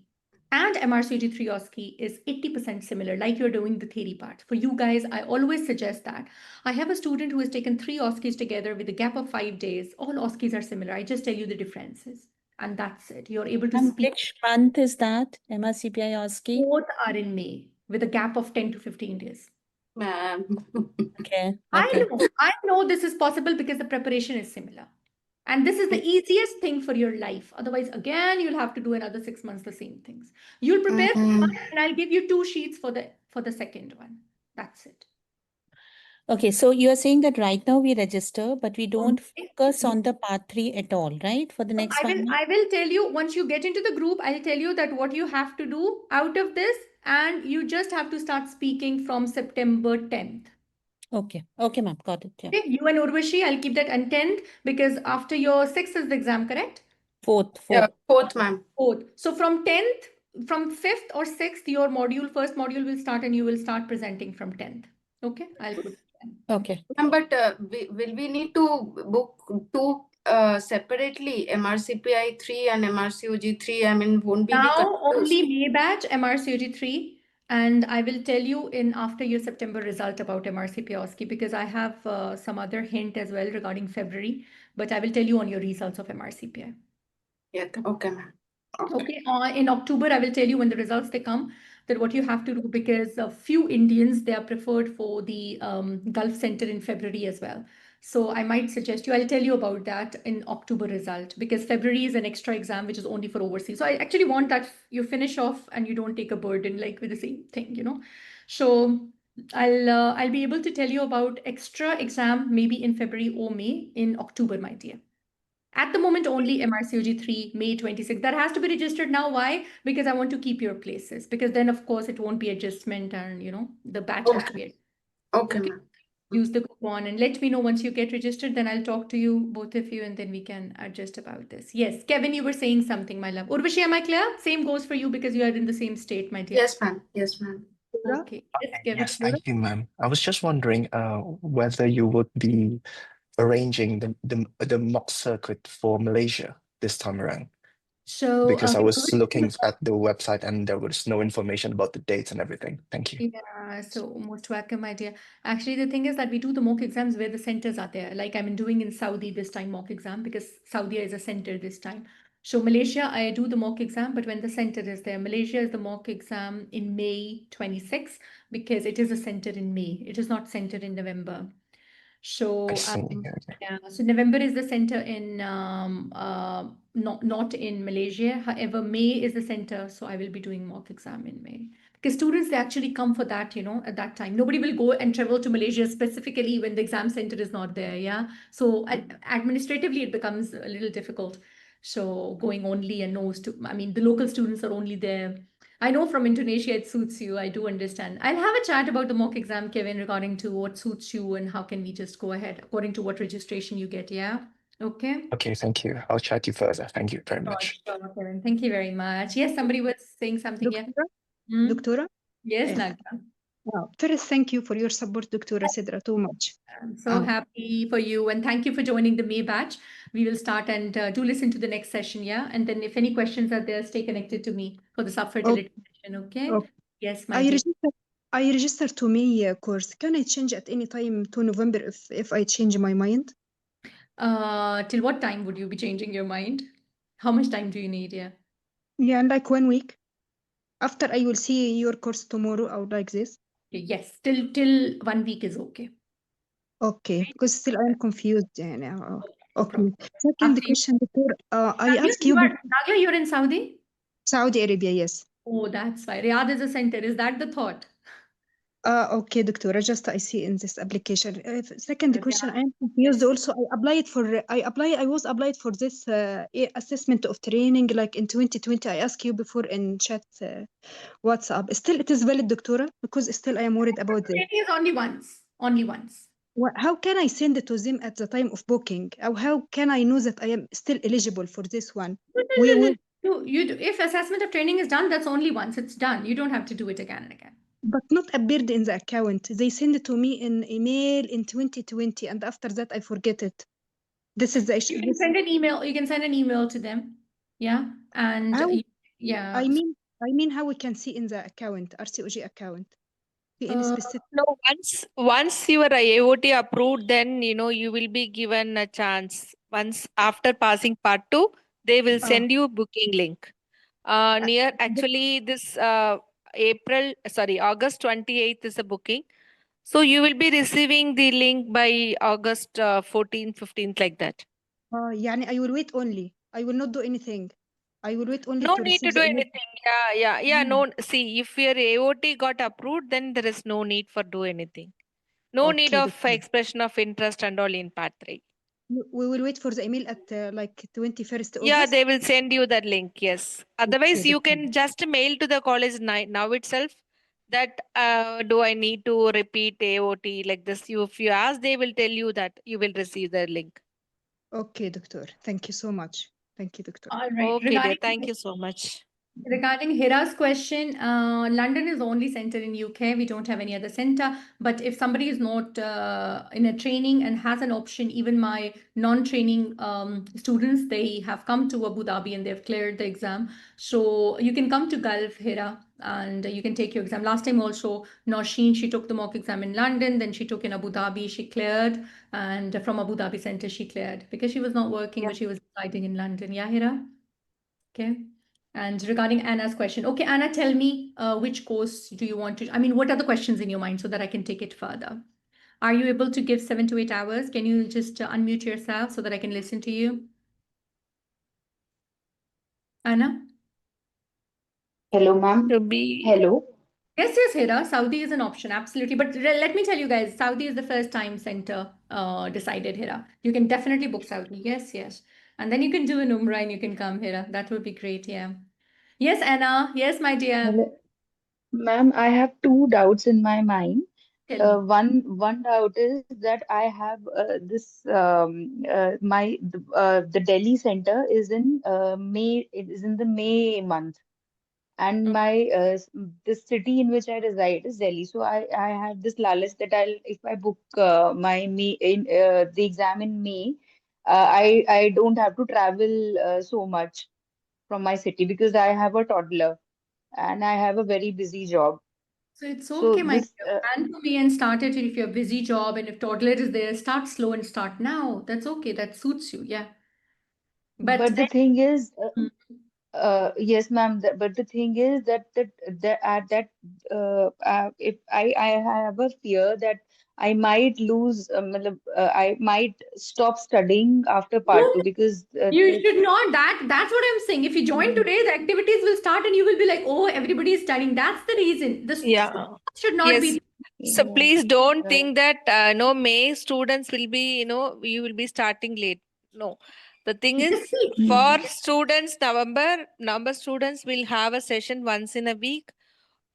and MRCOG-3 OSCE is 80% similar, like you're doing the theory part. For you guys, I always suggest that. I have a student who has taken 3 OSCEs together with a gap of 5 days. All OSCEs are similar. I just tell you the differences. And that's it. You're able to And speak. which month is that? MRCPI OSCE? Both are in May with a gap of 10 to 15 days. Ma'am. Okay. I know this is possible because the preparation is similar. And this is the easiest thing for your life. Otherwise, again, you'll have to do another 6 months the same things. You'll prepare for one, and I'll give you 2 sheets for the second one. That's it. Okay, so you are saying that right now we register, but we don't Okay. focus on the part 3 at all, right? For the next 1 month? I will tell you once you get into the group, I'll tell you that what you have to do out of this, and you just have to start speaking from September 10th. Okay. Okay, ma'am. Got it. Yeah. Okay, you and Urvashi, I'll keep that on 10th because after your 6th is the exam, correct? Fourth. Yeah, fourth, ma'am. 4th. So from 10th, from 5th or 6th, your first module will start and you will start presenting from 10th. Okay, I'll put 10. Okay. Ma'am, but will we need to book two separately, MRCPI 3 and MRCOG 3? I mean, won't we be Now confused? only May batch MRCOG 3, and I will tell you in after your September result about MRCP because I have some other hint as well regarding February, but I will tell you on your results of MRCPI. Yeah, okay, ma'am. Okay, in October, I will tell you when the results they come that what you have to do because a few Indians, they are preferred for the Gulf Center in February as well. So I might suggest you, I'll tell you about that in October result because February is an extra exam which is only for overseas. So I actually want that you finish off and you don't take a burden like with the same thing, you know. So I'll be able to tell you about extra exam maybe in February or May in October, my dear. At the moment, only MRCOG 3, May 26th. That has to be registered now. Why? Because I want to keep your places. Because then, of course, it won't be adjustment and, you know, the batch has to be. Okay, Okay. ma'am. Use the coupon and let me know once you get registered. Then I'll talk to you, both of you, and then we can adjust about this. Yes, Kevin, you were saying something, my love. Urvashi, am I clear? Same goes for you because you are in the same state, my dear. Yes, ma'am. Yes, ma'am. Okay. Yes, Kevin. Yes, thank you, ma'am. I was just wondering whether you would be arranging the mock circuit for Malaysia this time around. So, Because I was looking at the website and there was no information about the dates and everything. Thank you. yeah, so most welcome, my dear. Actually, the thing is that we do the mock exams where the centers are there. Like I'm doing in Saudi this time mock exam because Saudi is a center this time. So Malaysia, I do the mock exam, but when the center is there, Malaysia is the mock exam in May 26 because it is a center in May. It is not centered in November. I So see. Okay. yeah, so November is the center in not in Malaysia. However, May is the center, so I will be doing mock exam in May because students they actually come for that, you know, at that time. Nobody will go and travel to Malaysia specifically when the exam center is not there. Yeah, so administratively it becomes a little difficult. So going only and no, I mean the local students are only there. I know from Indonesia it suits you. I do understand. I'll have a chat about the mock exam, Kevin, regarding to what suits you and how can we just go ahead according to what registration you get. Yeah. Okay. Okay, thank you. I'll chat you further. Thank you very much. Sure, Kevin. Thank you very much. Yes, somebody was saying something. Yeah. Hmm? Doctora? Yes, Eh, Naga. First, thank you for your support, Doctora Sidra, too much. I'm so happy for you and thank you for joining the May batch. We will start and do listen to the next session, yeah? And then if any questions are there, stay connected to me for the subfertility session, okay? Okay. Yes, my dear. I registered to May course. Can I change at any time to November if I change my mind? Till what time would you be changing your mind? How much time do you need? Yeah. Yeah, like 1 week. After I will see your course tomorrow or like this. Yes, till 1 week is okay. Okay, because still I'm confused. Yeah, now. No Okay. problem. Second After you, question, Doctor. I Nadia, ask you Nadia, you're in Saudi? Saudi Arabia, yes. Oh, that's why. Riyadh is a center. Is that the thought? Okay, Doctora, just I see in this application. Second Yeah. question, I am confused. Yes. Also, I was applied for this assessment of training like in 2020. I asked you before in chat WhatsApp. Still, it is valid, Doctora, because still I am worried about this. Training is only once. Only once. How can I send it to them at the time of booking? Or how can I know that I am still eligible for this one? If assessment of training is done, that's only once. It's done. You don't have to do it again and again. But not appeared in the account. They send it to me in email in 2020, and after that I forget it. This is the issue. You can send an email. You can send an email to them. Yeah, and yeah. I mean, how we can see in the account, RCOG account, in specific. No, once your AOT approved, then you will be given a chance. Once after passing part 2, they will send you booking link. Actually this August 28th is a booking. So you will be receiving the link by August 14th, 15th like that. يعني I will wait only. I will not do anything. I will wait only No to need to receive do the email. anything. Yeah. No, see, if your AOT got approved, then there is no need for do anything. No need Okay, of doctor. expression of interest and all in part 3. We will wait for the email at like 21st Yeah, August. they will send you that link. Yes. Otherwise, Okay, you doctor. can just mail to the college now itself that do I need to repeat AOT like this? If you ask, they will tell you that you will receive the link. Okay, doctor. Thank you so much. Thank you, doctor. All right. Okay, dear. Thank you so much. Regarding Hira's question, London is the only center in UK. We don't have any other center. But if somebody is not in a training and has an option, even my non-training students, they have come to Abu Dhabi and they've cleared the exam. So you can come to Gulf, Hira, and you can take your exam. Last time also, Nosheen, she took the mock exam in London, then she took in Abu Dhabi, she cleared, and from Abu Dhabi center, she cleared because she was not working, Yeah. but she was residing in London. Yeah, Hira? Okay. And regarding Anna's question, okay, Anna, tell me which course do you want to, I mean, what are the questions in your mind so that I can take it further? Are you able to give 7 to 8 hours? Can you just unmute yourself so that I can listen to you? Anna? Hello, ma'am. To be Hello. Yes, yes, Hira. Saudi is an option, absolutely. But let me tell you guys, Saudi is the first time center decided, Hira. You can definitely book Saudi. Yes, yes. And then you can do an Umrah and you can come, Hira. That would be great, yeah. Yes, Anna. Yes, my dear. Hello. Ma'am, I have two doubts in my mind. Tell me. One doubt is that I have this the Delhi center is in May. It is in the May month, and my this city in which I reside is Delhi. So I have this lalach that if I book my May in the exam in May, I don't have to travel so much from my city because I have a toddler and I have a very busy job. So it's So okay, my this, dear. Plan for me and start it if you have busy job and if toddler is there, start slow and start now. That's okay. That suits you. Yeah. But but the thing is, then, yes, ma'am. But the thing is that at that if I have a fear that I might lose, I might stop studying after part no, two because you should not. That's what I'm saying. If you join Mm, today, the activities will start and you will be like, oh, everybody is studying. That's the reason. This yeah. should not Yes. be. So yeah, please don't uh, think that no May students will be, you will be starting late. No. The thing is, for mm, students, November students will have a session once in a week.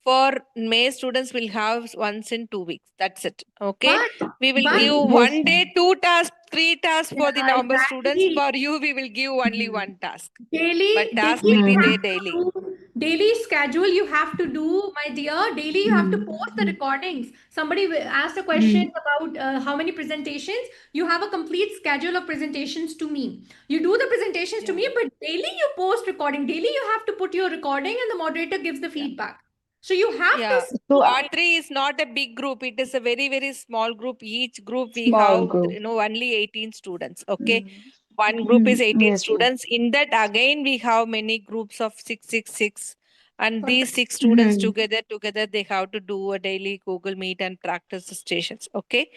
For May students will have once in 2 weeks. That's it. Okay. We will But give yes, one day ma'am. 2 tasks, 3 tasks for the yeah, November students. exactly. For you, we will give only Mm, one task. But Daily task you will be mm, there have to daily. do daily schedule you have to do, my dear. Daily you have to post the mm, recordings. Somebody asked a question mm, about how many presentations. You have a complete schedule of presentations to me. You do the presentations to Yeah. me, but daily you post recording. Daily you have to put your recording and the moderator gives the Yeah. feedback. So you have to Yeah. so see. Part 3 is not a big group. It is a very, very small group. Each group we small have, group. only 18 students. Okay. Mm, One group is 18 yes, yes. students. In that, again, we have many groups of 6, 6, 6. And Perfect. these 6 students Mm, together, they have to do a daily Google Meet and practice the stations. Okay.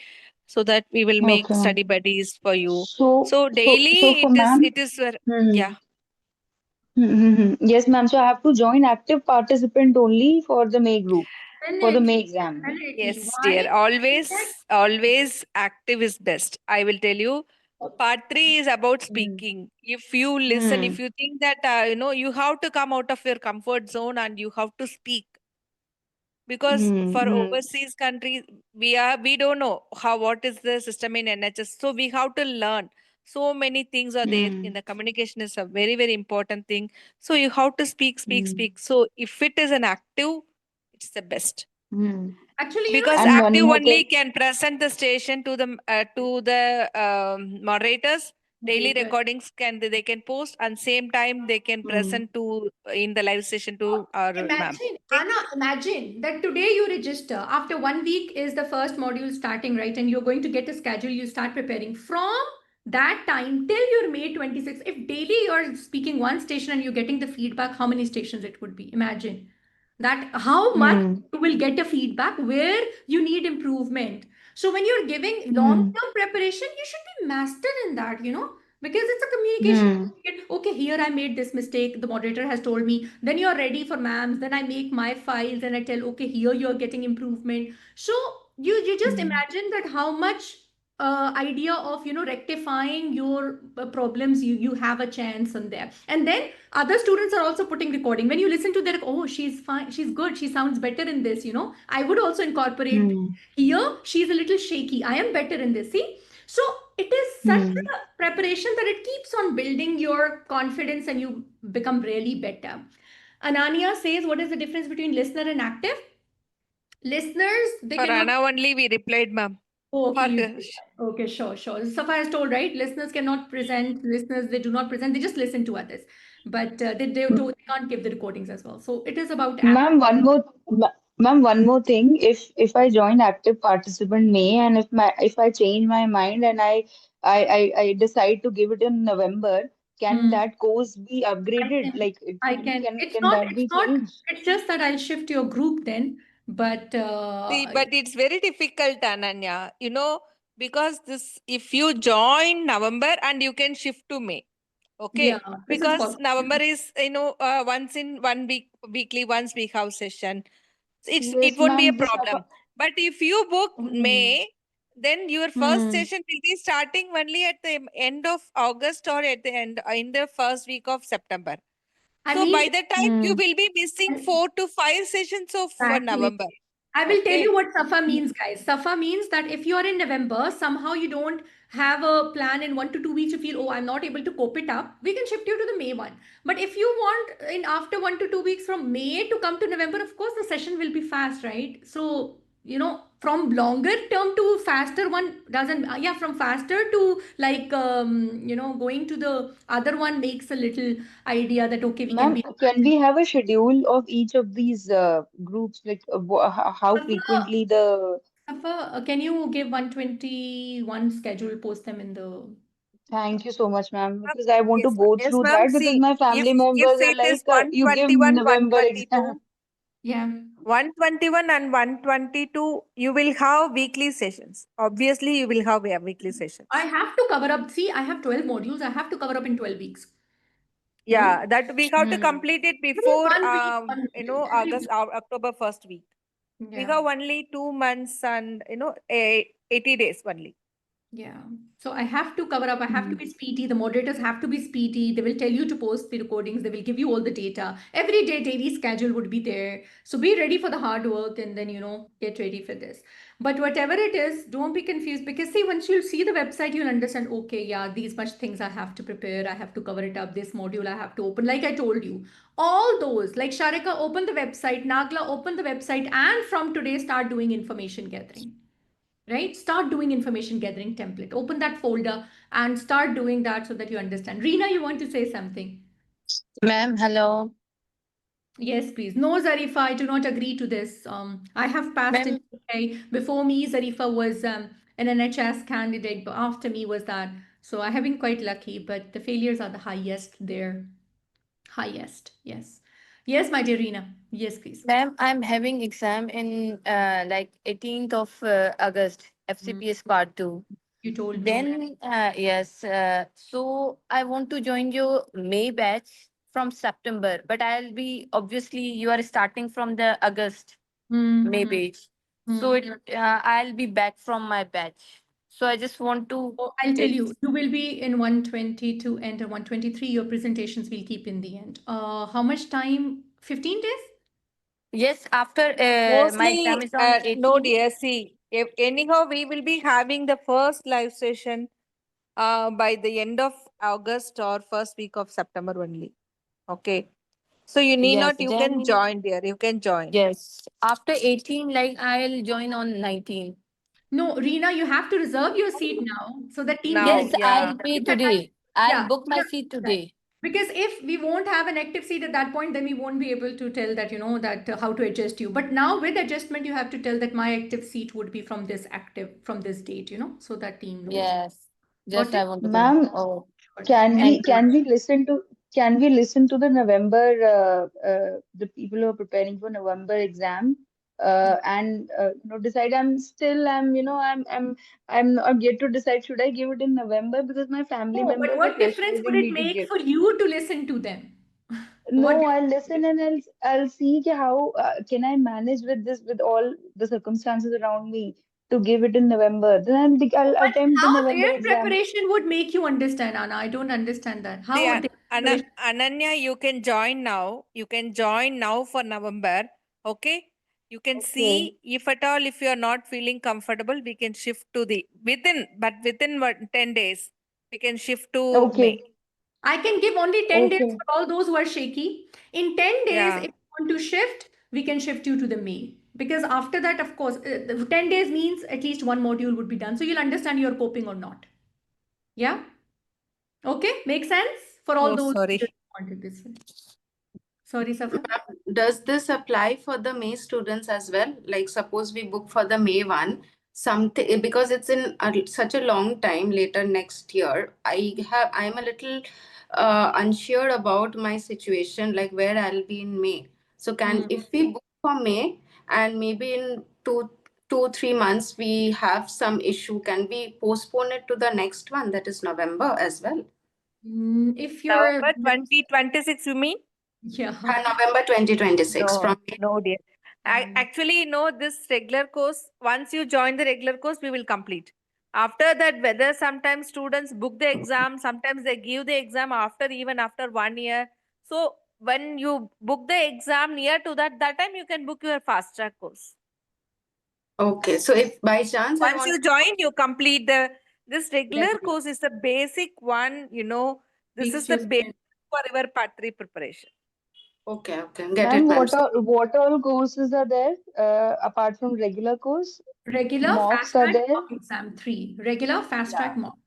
So that we will make okay, ma'am. study buddies for you. So, So so daily for ma'am, yeah. Yes, ma'am. So I have to join active participant only for the May group, for the May Definitely, exam. definitely. Yes, dear. Why? Always active is best. I will tell you. Part 3 is about Mm, speaking. If you listen, if mm, you think that, you have to come out of your comfort zone and you have to speak. Because for mm, overseas countries, we don't know what is the system in NHS. So we have to learn. So many things are there in mm, the communication is a very, very important thing. So you have to speak, speak, mm, speak. So if it is an active, it's the best mm. Actually, because And one active more only thing. can present the station to the moderators. Daily moderator. recordings they can post and same time they can Mm, present to in the live session to our ma'am. Imagine, Okay. Anna, imagine that today you register. After 1 week is the first module starting, right? And you're going to get a schedule. You start preparing from that time till your May 26th. If daily you're speaking one station and you're getting the feedback, how many stations it would be? Imagine that how much mm, you will get a feedback where you need improvement. So when you're giving mm, long-term preparation, you should be master in that, because it's a communication. Hmm. Okay, here I made this mistake. The moderator has told me. Then you're ready for ma'ams. Then I make my files and I tell, okay, here you're getting improvement. So you just Hmm. imagine that how much idea of rectifying your problems you have a chance on there. And then other students are also putting recording. When you listen to their, oh, she's fine, she's good, she sounds better in this. I would also incorporate Hmm. here. She's a little shaky. I am better in this. See, so it is such Hmm. a preparation that it keeps on building your confidence and you become really better. Ananya says, what is the difference between listener and active? Listeners, they For cannot. Anna only we replied, ma'am. Oh, okay, For you the did that. Okay, sure, sure. Safa has told, right? Listeners cannot present. Listeners, they do not present. They just listen to others, but they can't give the recordings as well. So it is about act. Ma'am, one more thing. If I join active participant May, and if I change my mind and I decide to give it in November, can Hmm. that course be I upgraded? can. Like, I can. It's can not. that It's be not. changed? It's just that I'll shift your group then. But see, but it's very difficult, Ananya. Because this, if you join November and you can shift to May. yeah, Okay, this is because possible. November is once in 1 week, weekly once we have session. It Yes, won't be a ma'am. This problem. But if you book Hmm. May, then your first Hmm. session will be starting only at the end of August or at the end in the first week of September. I So by mean, that time you Hmm. will be missing 4 to 5 sessions of exactly. November. I will tell Okay. you what SAFA means, guys. SAFA means that if you are in November, somehow you don't have a plan in 1 to 2 weeks, you feel, oh, I'm not able to cope it up, we can shift you to the May one. But if you want in after 1 to 2 weeks from May to come to November, of course, the session will be fast, right? So, from longer term to faster one doesn't, yeah, from faster to like, going to the other one makes a little idea that, okay, we can Ma'am, be. can we have a schedule of each of these groups? Like, how Safa, frequently the Safa, can you give 121 schedule, post them in the. Thank you so much, ma'am, because I want to Yes, go yes, through ma'am. that because See, my if family if members are it is like, you give 121, November exam. 122, Yeah. 121 and 122, you will have weekly sessions. Obviously, you will have weekly I sessions. have to cover up. See, I have 12 modules. I have to cover up in 12 weeks. Yeah, that we have to Hmm. complete it Every before 1 week, one module. Every August week. or October first week. We Yeah. have only 2 months and 80 days only. Yeah. So I have to cover up. I have to Hmm. be speedy. The moderators have to be speedy. They will tell you to post the recordings. They will give you all the data. Every day, daily schedule would be there. So be ready for the hard work and then, get ready for this. But whatever it is, don't be confused because see, once you see the website, you'll understand, okay, yeah, these much things I have to prepare. I have to cover it up. This module I have to open. Like I told you, all those, like Sharika, open the website, Nagla, open the website, and from today, start doing information gathering, right? Start doing information gathering template. Open that folder and start doing that so that you understand. Reena, you want to say something? Ma'am, hello. Yes, please. No, Zarifa, I do not agree to this. I have passed in Ma'am, UK. Before me, Zarifa was an NHS candidate, but after me was that. So I have been quite lucky, but the failures are the highest there. Highest, yes. Yes, my dear Reena. Yes, please. ma'am, I'm having exam in like 18th of August, Mm, FCPS part 2. you told me already. Then, yes, so I want to join your May batch from September, but I'll be obviously you are starting from the August May Mm-hmm. batch. So I'll be back from my batch. So I just want to, Oh, I'll tell you, it's, you will be in 122 and 123. Your presentations will keep in the end. How much time? 15 days? yes, after my exam Mostly, is on no, 18th. dear. See, if anyhow, we will be having the first live session by the end of August or first week of September only. Okay. So you need Yes, not, you can then join, dear. You can join. yes. After 18, like I'll join on 19. No, Reena, you have to reserve your seat now so the team can Now, Yes, yeah. I'll pay that today. I'll yeah, book my yeah, seat right. today. Because if we won't have an active seat at that point, then we won't be able to tell that, that how to adjust you. But now with adjustment, you have to tell that my active seat would be from this active, from this date, so that team knows. Yes. Just Got I it? want to go. Ma'am, Oh, Sure. can And we thank you. can we listen to the November the people who are preparing for November exam? and decide. I'm yet to decide, should I give it in November, because my family Oh, but members are what difference would pressurizing it me to make give. for you to listen to them? What? No, I'll listen and I'll see how can I manage with this, with all the circumstances around me, to give it in November. Then I'll But attempt the how November their exam. preparation would make you understand, Anna? I don't understand that. How See, would their preparation? Ananya, you can join now. You can join now for November. Okay. You can Okay. see if at all, if you are not feeling comfortable, we can shift to the within what, 10 days, we can shift to May. Okay. I can give only 10 days Okay. for all those who are shaky. In 10 days, if Yeah. you want to shift, we can shift you to the May. Because after that, of course, the 10 days means at least one module would be done. So you'll understand you're coping or not. Yeah? Okay? Make sense? For all Oh, those who sorry. just wanted this one. Sorry, Safa. Does this apply for the May students as well? Like, suppose we book for the May one, something, because it's in such a long time later next year. I'm a little unsure about my situation, like where I'll be in May. So if we book for May and maybe in 2-3 months we have some issue, can we postpone it to the next one, that is November as well? If you're, November 2026, you mean? yeah. November 2026 from No, dear. Actually, no, this regular course, once you join the regular course, we will complete. After that, whether sometimes students book the exam, sometimes they give the exam even after 1 year. So when you book the exam near to that time you can book your fast track course. Okay, so if by chance I Once want you join, you complete this regular Regular. course is the basic one, this Makes is the you basic for your part 3 preparation. Okay, get Ma'am, it, ma'am. what all courses are there apart from regular course? regular, Mocks fast are track, there? mock exam 3. Regular, fast track, Yeah. mock.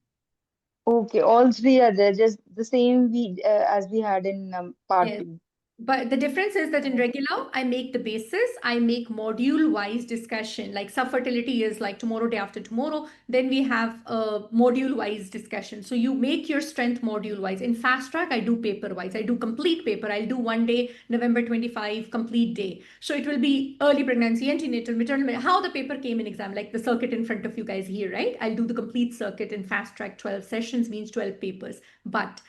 Okay, all three are there, just the same as we had in part Yes. 2. But the difference is that in regular, I make the basis, I make module-wise discussion. Like sub-fertility is like tomorrow, day after tomorrow. Then we have a module-wise discussion. So you make your strength module-wise. In fast track, I do paper-wise. I do complete paper. I'll do one day, November 25, complete day. So it will be early pregnancy, antenatal, maternal, how the paper came in exam, like the circuit in front of you guys here, right? I'll do the complete circuit in fast track. 12 sessions means 12 papers. But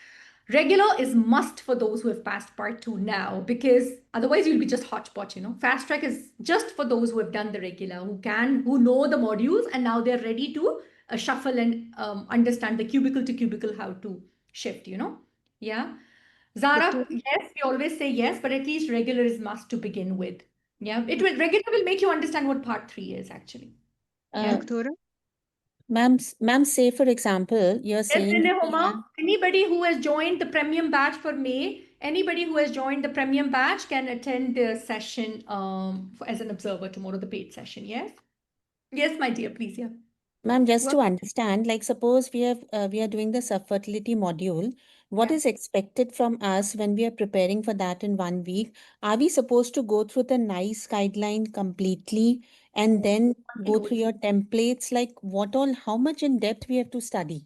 regular is must for those who have passed part 2 now, because otherwise you'll be just hodgepodge, Fast track is just for those who have done the regular, who know the modules, and now they're ready to shuffle and understand the cubicle to cubicle how to shift, Yeah. Zara, Doctor, yes, we always say yes, but at least regular is must to begin with. Yeah. Regular will make you understand what part 3 is actually. Yeah. Doctora, Ma'am, say for example, you're Yes, saying that we have Homa. Anybody who has joined the premium batch for May, anybody who has joined the premium batch can attend the session as an observer tomorrow, the paid session. Yes? Yes, my dear, please, yeah. Ma'am, just what to understand, like suppose we are doing the sub-fertility module, what Yeah. is expected from us when we are preparing for that in 1 week? Are we supposed to go through the NICE guideline completely and then go through your templates? Like how much in depth we have to study?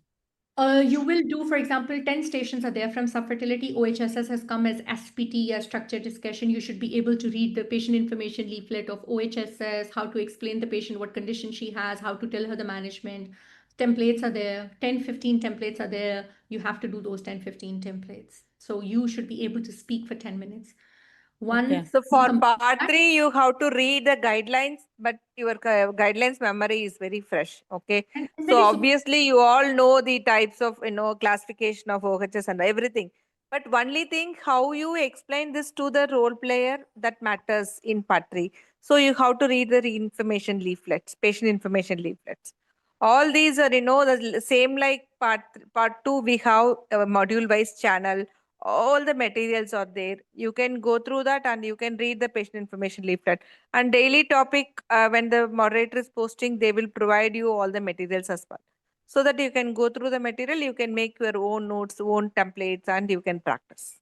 You will do, for example, 10 stations are there from sub-fertility. OHSS has come as SPT, as structured discussion. You should be able to read the patient information leaflet of OHSS, how to explain the patient, what condition she has, how to tell her the management. Templates are there, 10, 15 templates are there. You have to do those 10, 15 templates. So you should be able to speak for 10 minutes. Once So you for complete part that, 3, you have to read the guidelines, but your guidelines memory is very fresh. Okay. and So very super. obviously you all know the types of, classification of OHS and everything. But only thing, how you explain this to the role player, that matters in part 3. So you have to read the information leaflets, patient information leaflets. All these are, the same like part 2, we have a module wise channel. All the materials are there. You can go through that and you can read the patient information leaflet. And daily topic, when the moderator is posting, they will provide you all the materials as well. So that you can go through the material, you can make your own notes, own templates, and you can practice.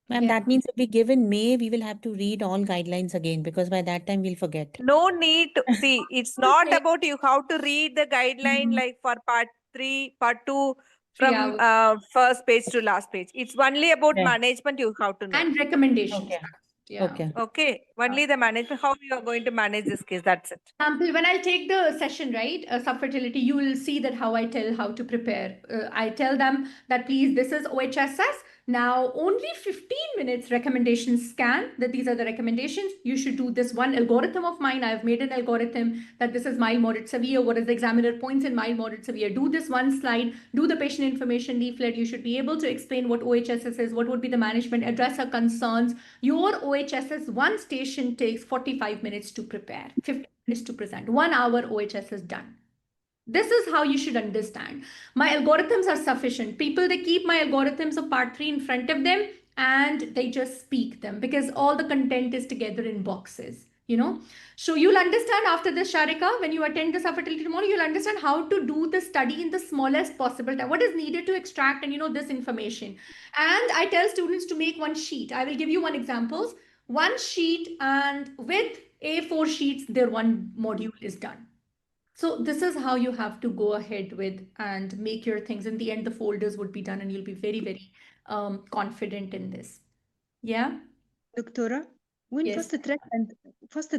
Ma'am, that means if we give in May, we will have to read all guidelines again because by that time we'll forget. No need to see, it's not about you how to read the guideline like for part 3, part 2, 3 from hours. first page to last page. It's only about Right. management you have to know. And recommendations. Okay. Yeah. Okay. Okay, only the management, how you are going to manage this case, that's it. Example, when I take the session, right, subfertility, you will see that how I tell how to prepare. I tell them that please, this is OHSS. Now, only 15 minutes recommendation scan, that these are the recommendations. You should do this one algorithm of mine. I've made an algorithm that this is mild, moderate, severe. What is the examiner points in mild, moderate, severe? Do this one slide, do the patient information leaflet. You should be able to explain what OHSS is, what would be the management, address our concerns. Your OHSS, one station takes 45 minutes to prepare, 50 minutes to present. 1 hour OHS is done. This is how you should understand. My algorithms are sufficient. People, they keep my algorithms of part 3 in front of them and they just speak them because all the content is together in boxes, you know. So you'll understand after this, Sharika, when you attend the fertility tomorrow, you'll understand how to do the study in the smallest possible time, what is needed to extract and, you know, this information. And I tell students to make one sheet. I will give you one examples. One sheet, and with A4 sheets, their one module is done. So this is how you have to go ahead with and make your things. In the end, the folders would be done and you'll be very, very confident in this. Yeah. Doctora, when Yes. fast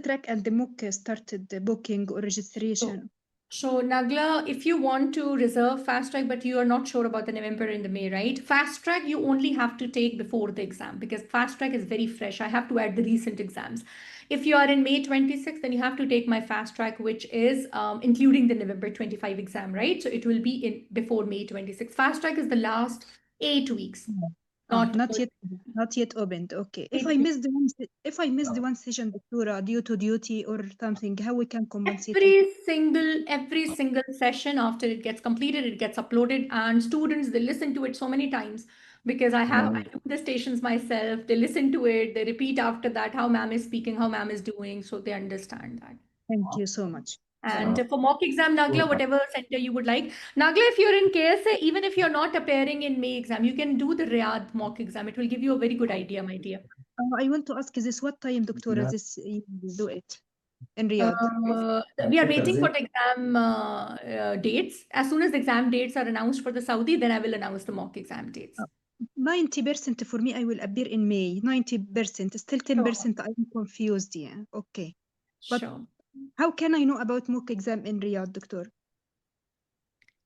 track and the MOOC started the booking or registration? So Nagla, if you want to reserve fast track, but you are not sure about the November and the May, right? Fast track you only have to take before the exam because fast track is very fresh. I have to add the recent exams. If you are in May 26th, then you have to take my fast track, which is including the November 25 exam, right? So it will be in before May 26th. Fast track is the last 8 weeks. Not yet opened. Okay. If I missed the one session, Doctora, due to duty or something, how we can compensate? Every single session after it gets completed, it gets uploaded, and students, they listen to it so many times because I do the stations myself. They listen to it, they repeat after that how ma'am is speaking, how ma'am is doing, so they understand that. Thank you so much. And for mock exam, Nagla, whatever center you would like. Nagla, if you're in KSA, even if you're not appearing in May exam, you can do the Riyadh mock exam. It will give you a very good idea, my dear. I want to ask, is this what time, Doctora, this you will do it in Riyadh? We are waiting for the exam dates. As soon as the exam dates are announced for the Saudi, then I will announce the mock exam dates. 90% for me, I will appear in May. 90%, still 10%. I'm confused. Yeah, okay. But Sure. how can I know about mock exam in Riyadh, Doctor?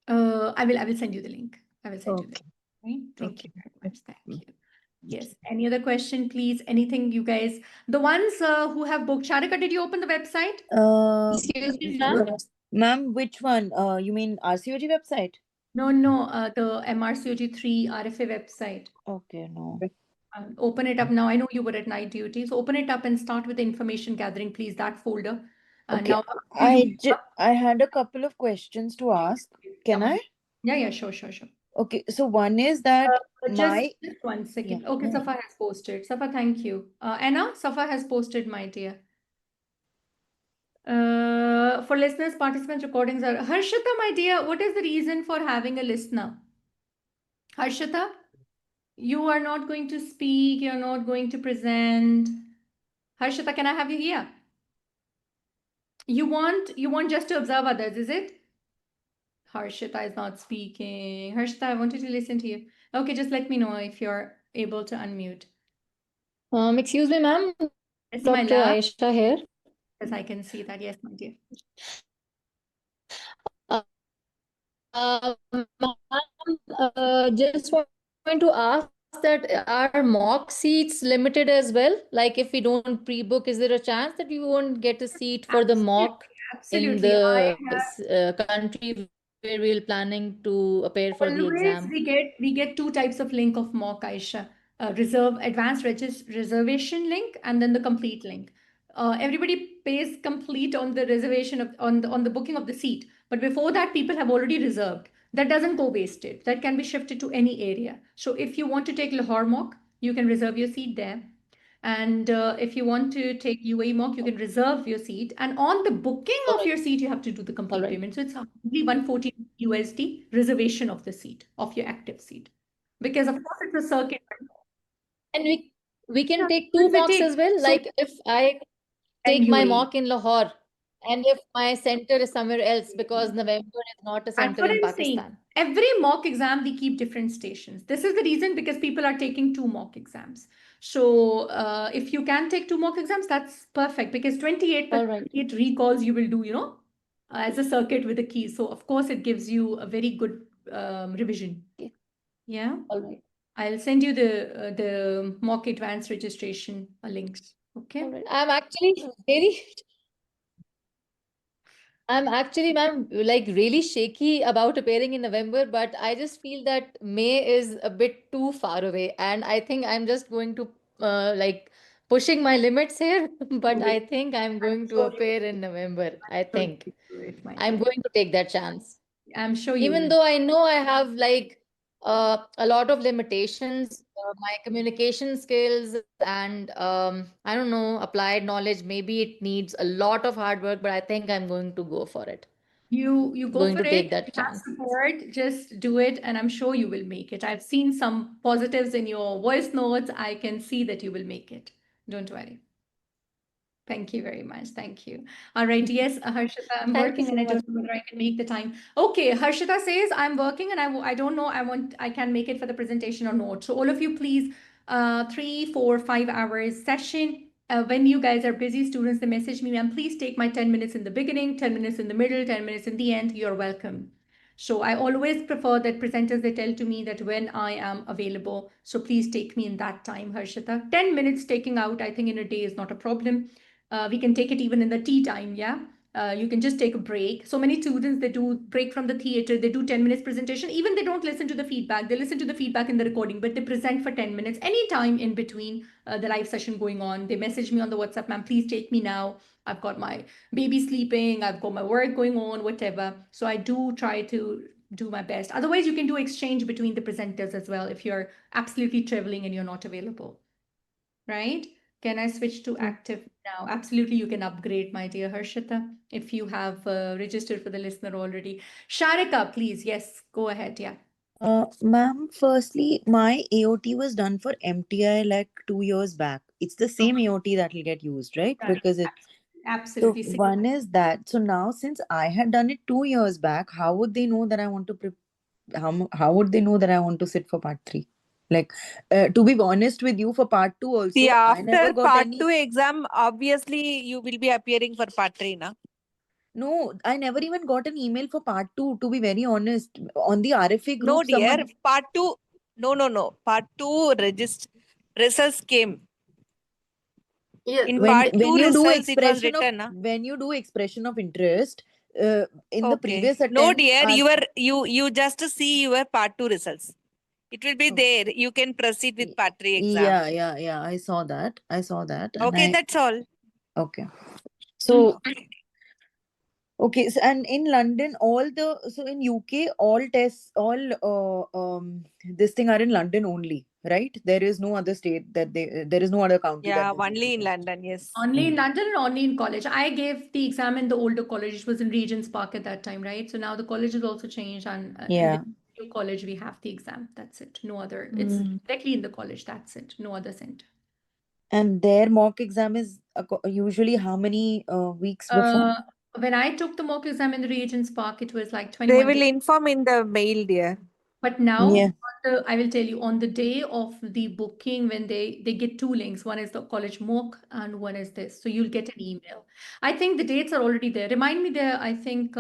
I will send you the link. I will send you the link. Right? Thank you very much. Thank you. Yes. Any other question, please? Anything you guys, the ones who have booked. Sharika, did you open the website? Excuse me, ma'am. Ma'am, which one? You mean RCOG website? No, the MRCOG-3 RFA website. Okay, no. Open it up now. I know you were at night duty, so open it up and start with the information gathering, please. That folder. Okay. Now, I had a couple of questions to ask. Can I? Yeah, sure. Okay, so one is that just 1 second. Yeah. Okay, Safa has posted. Safa, thank you. Anna, Safa has posted, my dear. For listeners, participants, recordings are Harshita, my dear. What is the reason for having a listener? Harshita, you are not going to speak. You're not going to present. Harshita, can I have you here? You want just to observe others, is it? Harshita is not speaking. Harshita, I wanted to listen to you. Okay, just let me know if you're able to unmute. Excuse me, ma'am. Yes, my Dr. love. Aisha here. Yes, I can see that. Yes, my dear. Ma'am, just want to ask that are mock seats limited as well? Like if we don't pre-book, is there a chance that we won't get a seat for the mock in the country where we're planning to appear for the Always exam? we get two types of link of mock, Aisha. Advanced reservation link and then the complete link. Everybody pays complete on the reservation of on the booking of the seat, but before that people have already reserved. That doesn't go wasted. That can be shifted to any area. So if you want to take Lahore mock, you can reserve your seat there. And if you want to take UAE mock, you can reserve your seat. And on the booking of your seat, you have to do the complete payment. So it's only 140 USD reservation of the seat, of your active seat. Because of course it's a circuit. And we can take two mocks as well. So- Like if I take my UAE. mock in Lahore, And if my center is somewhere else, because November is not a That's center what in I'm saying. Pakistan. Every mock exam, we keep different stations. This is the reason, because people are taking 2 mock exams. So if you can take 2 mock exams, that's perfect, because 28 plus All right. 28 recalls you will do, as a circuit with a key. So of course, it gives you a very good revision. Okay. Yeah. All right. I'll send you the mock advanced registration link. Okay. All right. I'm actually, ma'am, like really shaky about appearing in November, but I just feel that May is a bit too far away. And I think I'm just going to like pushing my limits here, but I think I'm going to appear in November. I think I'm going to take that chance. I'm sure you Even will. though I know I have like a lot of limitations, my communication skills and I don't know, applied knowledge, maybe it needs a lot of hard work, but I think I'm going to go for it. You go Going for to it. take that You have chance. support. Just do it, and I'm sure you will make it. I've seen some positives in your voice notes. I can see that you will make it. Don't worry. Thank you very much. Thank you. All right. Yes, Harshita, I'm Thank you working and so I much. don't know whether I can make the time. Okay, Harshita says I'm working and I don't know I can make it for the presentation or not. So all of you, please, 3, 4, 5 hours session. When you guys are busy students, they message me, ma'am, please take my 10 minutes in the beginning, 10 minutes in the middle, 10 minutes in the end. You're welcome. So I always prefer that presenters, they tell to me that when I am available. So please take me in that time, Harshita. 10 minutes taking out, I think in a day is not a problem. We can take it even in the tea time, yeah. You can just take a break. So many students, they do break from the theater, they do 10 minutes presentation. Even they don't listen to the feedback. They listen to the feedback in the recording, but they present for 10 minutes, anytime in between the live session going on. They message me on the WhatsApp, ma'am, please take me now. I've got my baby sleeping, I've got my work going on, whatever. So I do try to do my best. Otherwise, you can do exchange between the presenters as well if you're absolutely traveling and you're not available, right? Can I switch to active now? Absolutely, you can upgrade, my dear Harshita, if you have registered for the listener already. Sharika, please. Yes, go ahead. Yeah. Ma'am, firstly, my AOT was done for MTI like 2 years back. It's the same AOT that will get used, right? Correct. Because it's so Absolutely. Same. one is that. So now, since I had done it 2 years back, how would they know that I want to how would they know that I want to sit for part 3? Like, to be honest with you, for part 2 also, See, I never after got part any. 2 exam, obviously you will be appearing for part 3, na? No, I never even got an email for part 2, to be very honest. On the RFA No, group, dear. someone. Part 2. No. Part 2 results came. Yes. In When part 2 you do results, it was expression of written, na? when you do expression of interest, in the Okay. previous No, attempts, dear. You just see your part 2 results. It will be there. You can proceed with part 3 exam. Yeah. I saw that. And Okay, that's all. okay. So okay, so, and in London, so in UK, all tests, this thing are in London only, right? There is no other state there is no other county Yeah, that they only in London, yes. Only in London or only in college? I gave the exam in the older college. It was in Regent's Park at that time, right? So now the college has also changed, and Yeah. the new college we have the exam. That's it. No other. It's directly in the college. That's it. No other center. And their mock exam is usually how many weeks before? When I took the mock exam in the Regent's Park, it was like They 21 will days. inform in the mail, dear. But now, Yeah. I will tell you, on the day of the booking, when they get 2 links, one is the college mock and one is this. So you'll get an email. I think the dates are already there. Remind me there. I think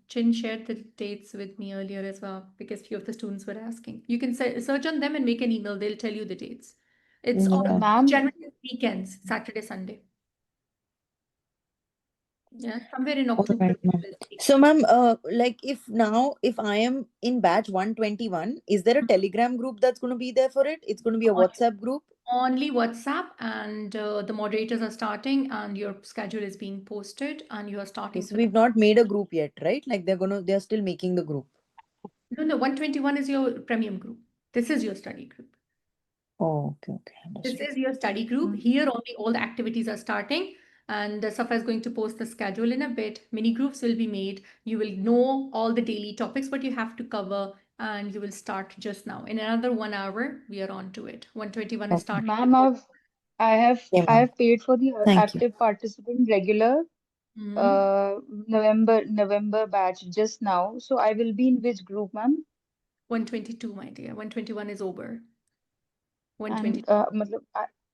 Chin shared the dates with me earlier as well, because few of the students were asking. You can search on them and make an email. They'll tell you the dates. It's Yeah. Ma'am, generally weekends, Saturday, Sunday. Yeah, somewhere in All October. right, ma'am. So, ma'am, like if I am in batch 121, is there a Telegram group that's going to be there for it? It's going to be a WhatsApp group? Only WhatsApp, and the moderators are starting, and your schedule is being posted, and you are Okay, starting so for the. we've not made a group yet, right? Like they're still making the group. No, 121 is your premium group. This is your study group. Oh, okay. This Understood. is your study group. Here only all the activities are starting, and Safa is going to post the schedule in a bit. Mini groups will be made. You will know all the daily topics what you have to cover, and you will start just now. In another 1 hour, we are on to it. 121 is Okay. starting. ma'am, I Yeah, have ma'am. paid for the Thank you. active participant regular. November batch just now. So I will be in which group, ma'am? 122, my dear. 121 is over. And 122.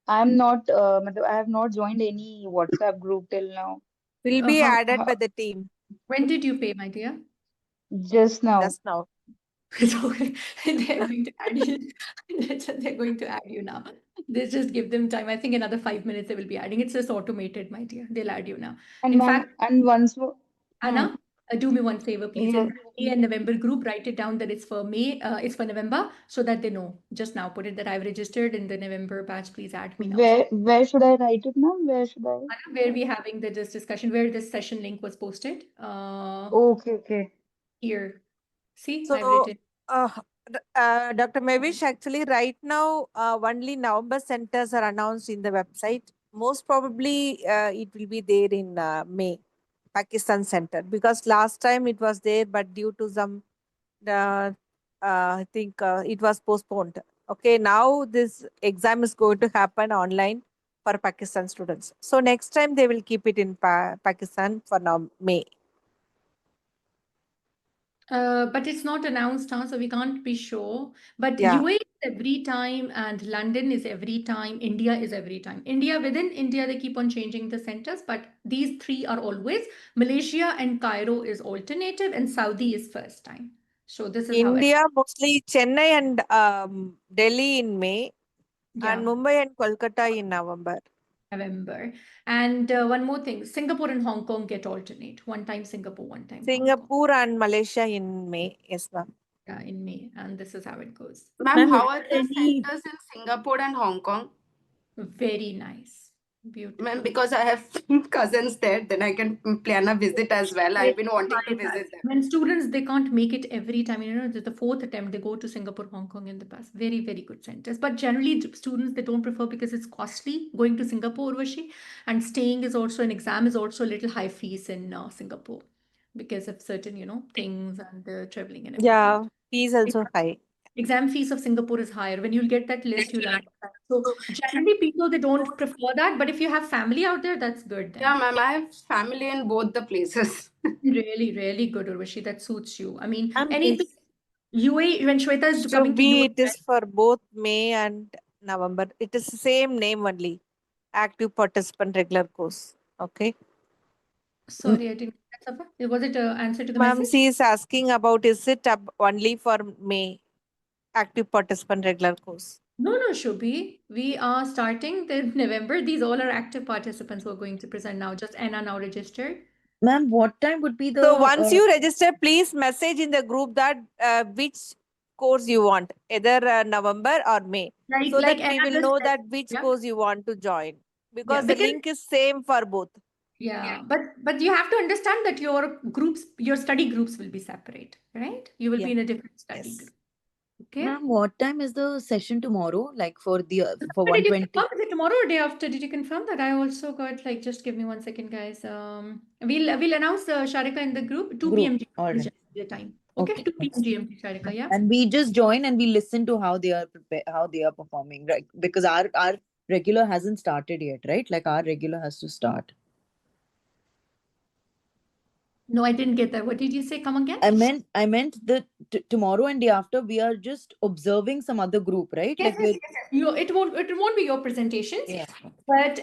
I'm not, I have not joined any WhatsApp group till now. Will be How, added by the team when did you pay, my dear? Just now. just now. So they're going to add you. They're going to add you now. They just give them time. I think another 5 minutes they will be adding. It's just automated, my dear. They'll add you now. And In ma'am, fact, and once more, Anna, do me one favor, please. yeah, In the May and November group, write it down that it's for May, it's for November, so that they know. Just now, put it that I've registered in the November batch. Please add me now. where should I write it, ma'am? Where should I? Anna, where we having this discussion, where this session link was posted? Okay, okay. Here. See, I've So, written. Dr. Mavish, actually, right now, only November centers are announced in the website. Most probably, it will be there in May, Pakistan center, because last time it was there, but due to some, I think it was postponed. Okay, now this exam is going to happen online for Pakistan students. So next time they will keep it in Pakistan for now, May. But it's not announced, huh? So we can't be sure. But Yeah. UAE is every time, and London is every time. India is every time. India, within India, they keep on changing the centers, but these three are always. Malaysia and Cairo is alternative, and Saudi is first time. So this is how it. India, mostly Chennai and Delhi in May, Yeah. and Mumbai and Kolkata in November. November. And one more thing, Singapore and Hong Kong get alternate. One time Singapore, one time Hong Kong. Singapore and Malaysia in May. Yes, ma'am. Yeah, in May. And this is how it goes. Ma'am, Ma'am, how is are there the any centers in Singapore and Hong Kong? Very nice. Beautiful. Ma'am, because I have cousins there, then I can plan a visit as well. I've been wanting to visit them. When students, they can't make it every time, the fourth attempt, they go to Singapore, Hong Kong in the past. Very, very good centers. But generally, students, they don't prefer because it's costly going to Singapore, Urvashi. And staying is also, an exam is also a little high fees in Singapore because of certain, things and the traveling and everything. Yeah, fees also high. Exam fees of Singapore is higher. When you'll get that list, you'll understand. So generally, people, they don't prefer that. But if you have family out there, that's good then. Yeah, ma'am, I have family in both the places. Really, really good, Urvashi. That suits you. I mean, Ma'am, anything. UAE, when Shweta is Should coming to be, UAE, it is for both May and November. It is the same name only. Active participant regular course. Okay. sorry, I didn't get that, Safa. Was it an answer to the Ma'am, message? she is asking about, is it only for May? Active participant regular course. No, Shubhi. We are starting the November. These all are active participants who are going to present now. Just Anna now registered. Ma'am, what time would be the So once you register, please message in the group that which course you want, either November or May, so Like that we Anna will just know said, that which yeah. course you want to join, because the because link is same for both. yeah, but you have to understand that your groups, your study groups will be separate, right? You will be in a different study group. Okay. Ma'am, what time is the session tomorrow? Like for the for Did you 120? confirm? Is it tomorrow or day after? Did you confirm that? I also got, like, just give me 1 second, guys. We'll announce Sharika in the group. 2 p.m. All GMT is right. the time. Okay, 2 p.m. GMT, Sharika. Yeah. And we just join and we listen to how they are how they are performing, right? Because our regular hasn't started yet, right? Like our regular has to start. No, I didn't get that. What did you say? Come again? I meant that tomorrow and day after we are just observing some other group, right? Yes, Like it won't be your presentations. Yeah. But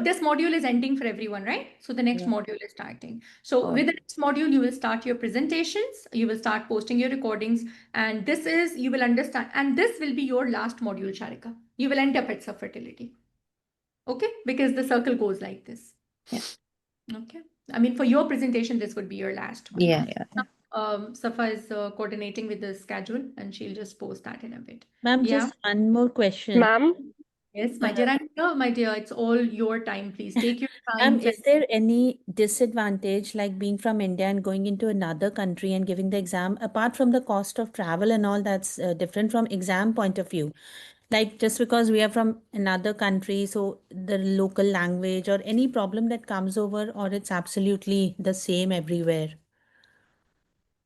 this module is ending for everyone, right? So the next Yeah. module is starting. So Oh. with the next module, you will start your presentations, you will start posting your recordings, and you will understand. And this will be your last module, Sharika. You will end up at fertility. Okay? Because the circle goes like this. Yeah. Okay. I mean, for your presentation, this would be your last one. Yeah. Safa is coordinating with the schedule, and she'll just post that in a bit. Ma'am, Yeah. just one more question. Ma'am, Yes, my dear. My dear, it's all your time. Please take your time. Is there any disadvantage like being from India and going into another country and giving the exam, apart from the cost of travel and all that's different from exam point of view? Like just because we are from another country, so the local language or any problem that comes over, or it's absolutely the same everywhere?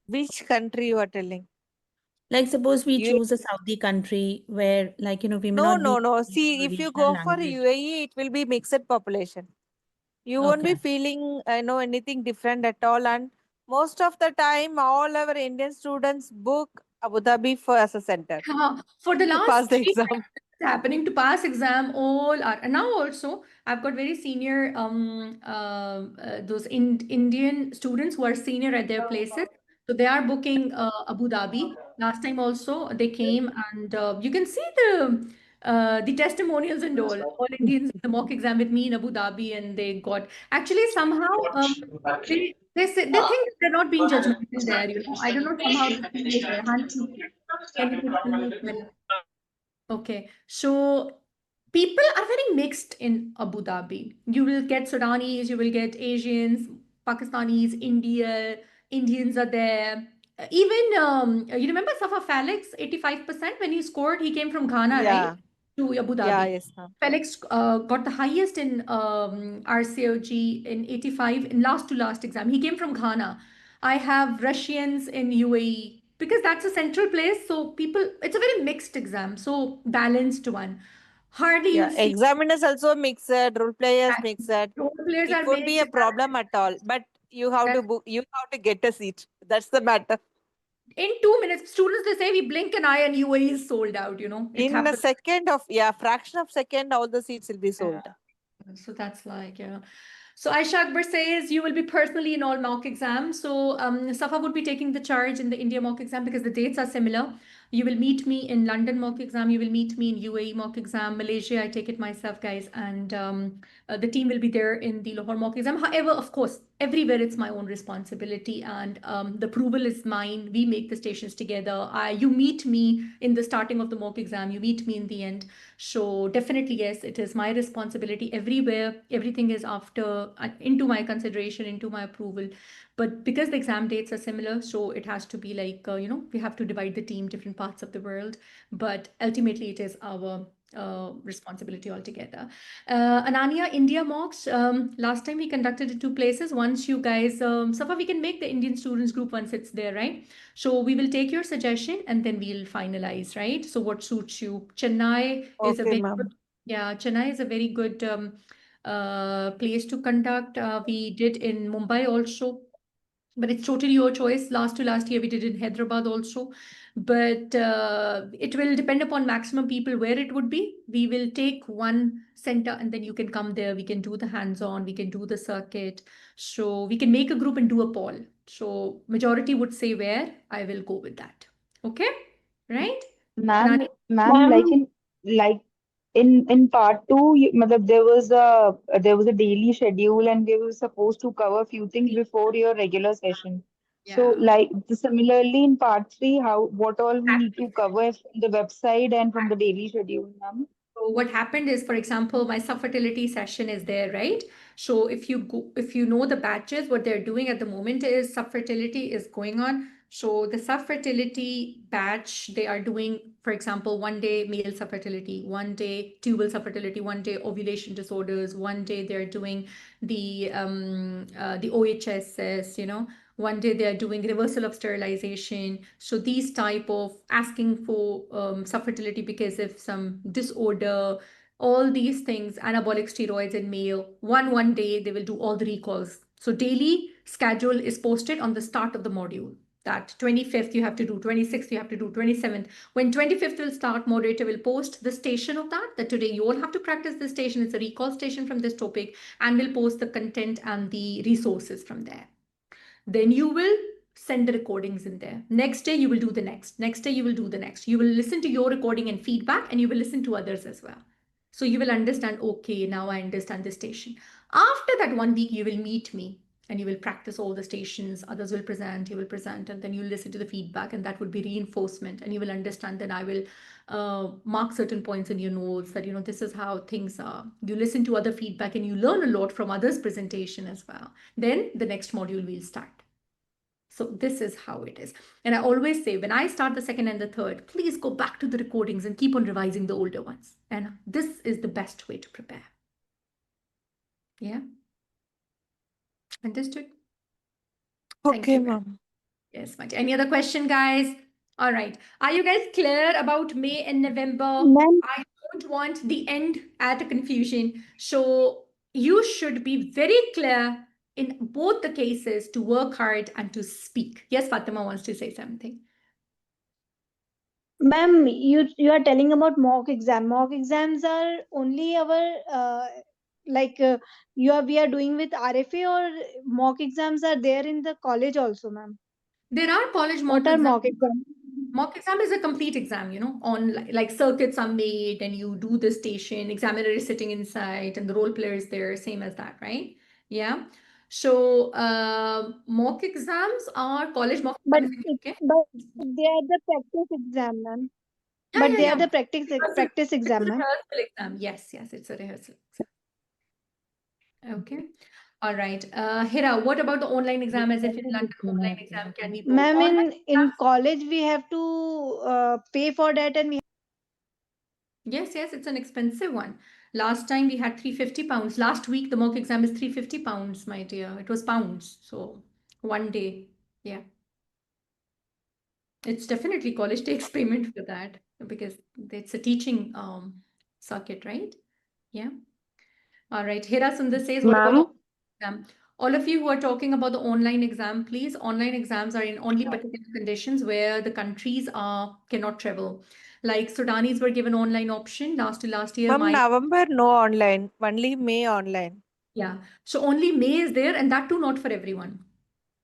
Which country you are telling? Like suppose we You- choose a Saudi country where, like, we may No, not be no. able to See, speak if you regional go for language. UAE, it will be mixed population. You won't be Okay. feeling, anything different at all. And most of the time, all our Indian students book Abu Dhabi for as a center For the to pass last the 3 exam. happening to pass exam, all are, and now also I've got very senior those Indian students who are senior at their places, so they are booking Abu Dhabi. Last time also they came, and you can see the testimonials and all Indians in the mock exam with me in Abu Dhabi, and they got actually somehow they think they're not being judgmental there, you know. I don't know, somehow this thing is there. Hansi, can you put the okay, so people are very mixed in Abu Dhabi. You will get Sudanese, you will get Asians, Pakistanis, Indians are there. Even you remember Safa Felix, 85% when he scored, he came from Ghana, right? Yeah. To Abu Yeah, Dhabi. yes, ma'am. Felix got the highest in RCOG in 85 in last to last exam. He came from Ghana. I have Russians in UAE because that's a central place. So people, it's a very mixed exam. So balanced one. Hardly Yeah, you'll see examiners also mixed, role players mixed. role players It are won't be a mixed. problem at all. But you have to book, you have to get a seat. That's the matter. In 2 minutes, students, they say we blink an eye and UAE is sold out, you know. It In a happens. second of, fraction of second, all the seats will be sold. So that's like, yeah. So Aisha Akbar says you will be personally in all mock exams. So Safa would be taking the charge in the India mock exam because the dates are similar. You will meet me in London mock exam. You will meet me in UAE mock exam. Malaysia, I take it myself, guys. And the team will be there in the Lahore mock exam. However, of course, everywhere it's my own responsibility and the approval is mine. We make the stations together. You meet me in the starting of the mock exam. You meet me in the end. So definitely, yes, it is my responsibility everywhere. Everything is after into my consideration, into my approval. But because the exam dates are similar, so it has to be like, we have to divide the team different parts of the world. But ultimately, it is our responsibility altogether. Ananya, India mocks. Last time we conducted it 2 places. Once you guys, Safa, we can make the Indian students group once it's there, right? So we will take your suggestion and then we'll finalize, right? So what suits you? Chennai is a Okay, very ma'am. good, yeah, Chennai is a very good place to conduct. We did in Mumbai also, but it's totally your choice. Last to last year we did in Hyderabad also, but it will depend upon maximum people where it would be. We will take one center and then you can come there. We can do the hands-on, we can do the circuit. So we can make a group and do a poll. So majority would say where, I will go with that. Okay, right? Ma'am, Anani? ma'am, like in part two, matlab, there was a daily schedule and we were supposed to cover a few things before your regular session. So Yeah. like similarly in part three, how what all we need to cover from the website and from the daily schedule, ma'am? So what happened is, for example, my subfertility session is there, right? So if you go, if you know the batches, what they're doing at the moment is subfertility is going on. So the subfertility batch, they are doing, for example, one day male subfertility, one day tubal subfertility, one day ovulation disorders, one day they're doing the OHSS, one day they are doing reversal of sterilization. So these type of asking for subfertility because of some disorder, all these things, anabolic steroids in male, one day they will do all the recalls. So daily schedule is posted on the start of the module. That 25th you have to do, 26th you have to do, 27th. When 25th will start, moderator will post the station of that today you all have to practice this station. It's a recall station from this topic, and will post the content and the resources from there. Then you will send the recordings in there. Next day, you will do the next. Next day, you will do the next. You will listen to your recording and feedback, and you will listen to others as well. So you will understand, okay, now I understand the station. After that 1 week, you will meet me and you will practice all the stations. Others will present, you will present, and then you will listen to the feedback, and that would be reinforcement. And you will understand that I will mark certain points in your notes that, this is how things are. You listen to other feedback and you learn a lot from others' presentation as well. Then the next module will start. So this is how it is. And I always say, when I start the second and the third, please go back to the recordings and keep on revising the older ones. And this is the best way to prepare. Yeah. Understood? Thank Okay, you, guys. ma'am. Yes, much. Any other question, guys? All right. Are you guys clear about May and November? Ma'am, I don't want the end at a confusion. So you should be very clear in both the cases to work hard and to speak. Yes, Fatima wants to say something. Ma'am, you are telling about mock exam. Mock exams are only our like we are doing with RFA, or mock exams are there in the college also, ma'am? There are college mock What are exams. mock exams? Mock exam is a complete exam, on like circuits are made and you do the station, examiner is sitting inside and the role player is there, same as that, right? Yeah. So mock exams are college mock But exam is in UK. they are the practice exam, ma'am. Yeah, But yeah, they are yeah. the practice It's a exam, ma'am. rehearsal exam. Yes, yes, it's a rehearsal exam. Okay. All right. Hira, what about the online exam? As if in London, online exam can we book? Ma'am, Online in college we have to pay for that, and we Yes, yes, it's an expensive one. Last time we had £350. Last week the mock exam is £350, my dear. It was pounds. So one day. Yeah. It's definitely college takes payment for that because it's a teaching circuit, right? Yeah. All right. Hira Sundar says, what about the Ma'am, exam? All of you who are talking about the online exam, please, online exams are in only particular conditions where the countries cannot travel. Like Sudanis were given online option last year. Ma'am, November no online, only May online. Yeah. So only May is there, and that too not for everyone.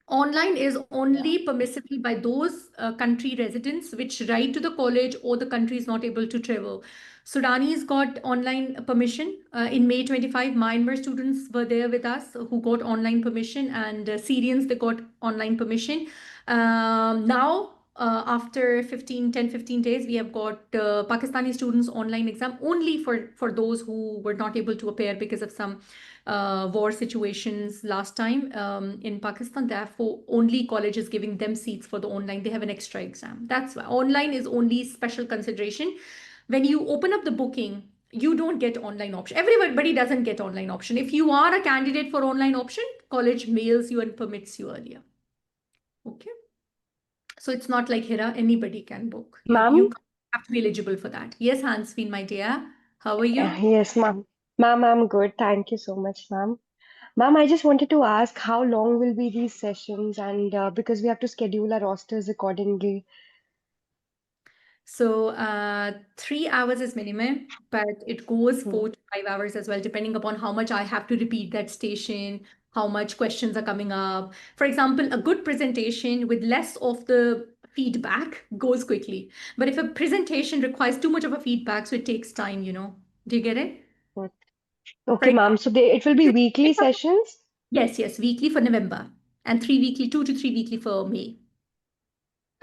Online is only permissible by those country residents which write to the college or the country is not able to travel. Sudanese got online permission in May 25. Myanmar students were there with us who got online permission, and Syrians, they got online permission. Now, after 15 days, we have got Pakistani students online exam only for those who were not able to appear because of some war situations last time in Pakistan. Therefore, only colleges giving them seats for the online. They have an extra exam. That's why online is only special consideration. When you open up the booking, you don't get online option. Everybody doesn't get online option. If you are a candidate for online option, college mails you and permits you earlier. Okay. So it's not like Hira, anybody can book. You ma'am. have to be eligible for that. Yes, Hansveen, my dear. How are you? Yes, ma'am. Ma'am, I'm good. Thank you so much, ma'am. Ma'am, I just wanted to ask how long will be these sessions, and because we have to schedule our rosters accordingly. So 3 hours is minimum, but it goes 4 to 5 hours as well, depending upon how much I have to repeat that station, how much questions are coming up. For example, a good presentation with less of the feedback goes quickly. But if a presentation requires too much of a feedback, so it takes time. Do you get it? What? For Okay, ma'am. So it will be weekly example, sessions? yes, yes, weekly for November and 2 to 3 weekly for May.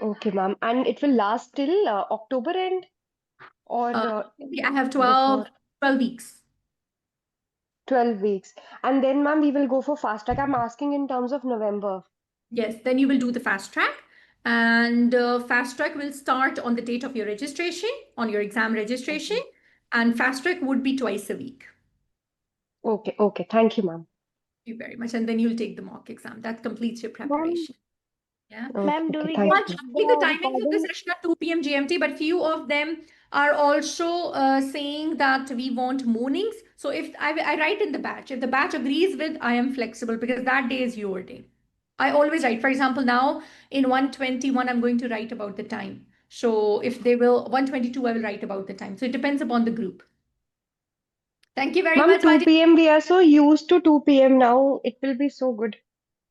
Okay, ma'am. And it will last till October end or I have before 12 weeks. 12 weeks. And then, ma'am, we will go for fast track. I'm asking in terms of November. Yes, then you will do the fast track, and fast track will start on the date of your registration, on your exam registration, and fast track would be twice a week. Okay, okay. Thank you, ma'am. Thank you very much. And then you'll take the mock exam. That completes your preparation. Yeah. Ma'am, do we thank get you. The timings of the session are 2 p.m. GMT, but few of them are also saying that we want mornings. So if I write in the batch, if the batch agrees with, I am flexible because that day is your day. I always write. For example, now in 121, I'm going to write about the time. So if they will, 122, I will write about the time. So it depends upon the group. Thank you very Ma'am, much, my 2 dear. p.m. we are so used to 2 p.m. now. It will be so good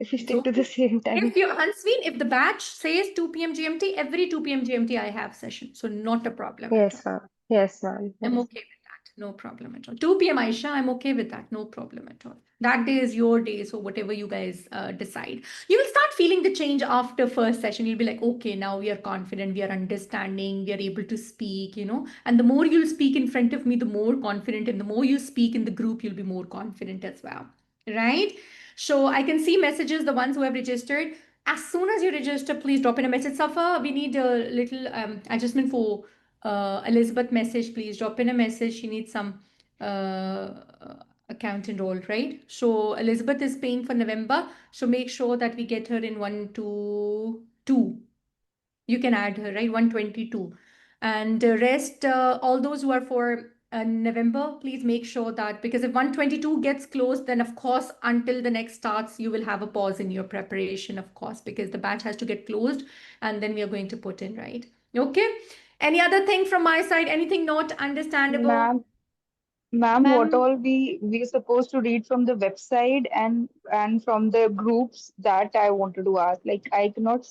if we It's stick to the okay. same time. If you, Hansveen, if the batch says 2 p.m. GMT, every 2 p.m. GMT I have session. So not a problem at all. Yes, ma'am. Yes, ma'am. I'm Yes. okay with that. No problem at all. 2 p.m. Aisha, I'm okay with that. No problem at all. That day is your day. So whatever you guys decide. You will start feeling the change after first session. You'll be like, okay, now we are confident, we are understanding, we are able to speak. And the more you'll speak in front of me, the more confident. And the more you speak in the group, you'll be more confident as well. Right? So I can see messages, the ones who have registered. As soon as you register, please drop in a message. Safa, we need a little adjustment for Elizabeth message, please drop in a message. She needs some account enrolled, right? So Elizabeth is paying for November. So make sure that we get her in 122. You can add her, right? 122. And the rest, all those who are for November, please make sure that, because if 122 gets closed, then of course, until the next starts, you will have a pause in your preparation, of course, because the batch has to get closed and then we are going to put in, right? Okay. Any other thing from my side? Anything not understandable? Ma'am, what Ma'am, all we supposed to read from the website and from the groups, that I wanted to ask. Like I cannot.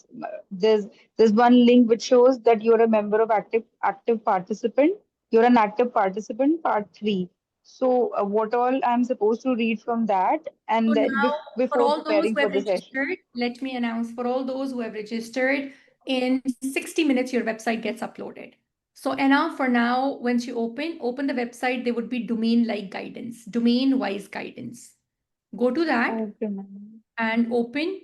There's one link which shows that you're a member of active participant. You're an active participant, part 3. So what all I'm supposed to read from that, So and then now, for before all those preparing who for have the session. registered, let me announce, for all those who have registered, in 60 minutes, your website gets uploaded. So Anna, for now, once you open the website, there would be domain-like guidance, domain-wise guidance. Go to that Okay, ma'am. and open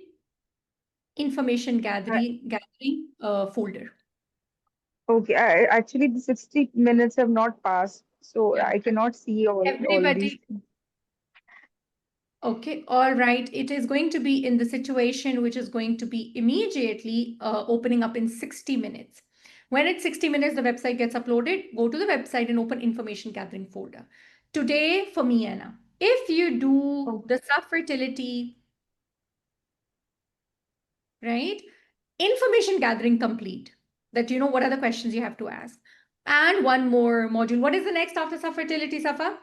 information I- gathering folder. Okay, actually the 60 minutes have not passed, so Yeah. I cannot see all these Everybody, things. okay, all right. It is going to be in the situation which is going to be immediately opening up in 60 minutes. When it's 60 minutes, the website gets uploaded. Go to the website and open information gathering folder. Today, for me, Anna, if you do the sub-fertility, right? Information gathering complete, that you know what are the questions you have to ask. And one more module. What is the next after sub-fertility, Safa?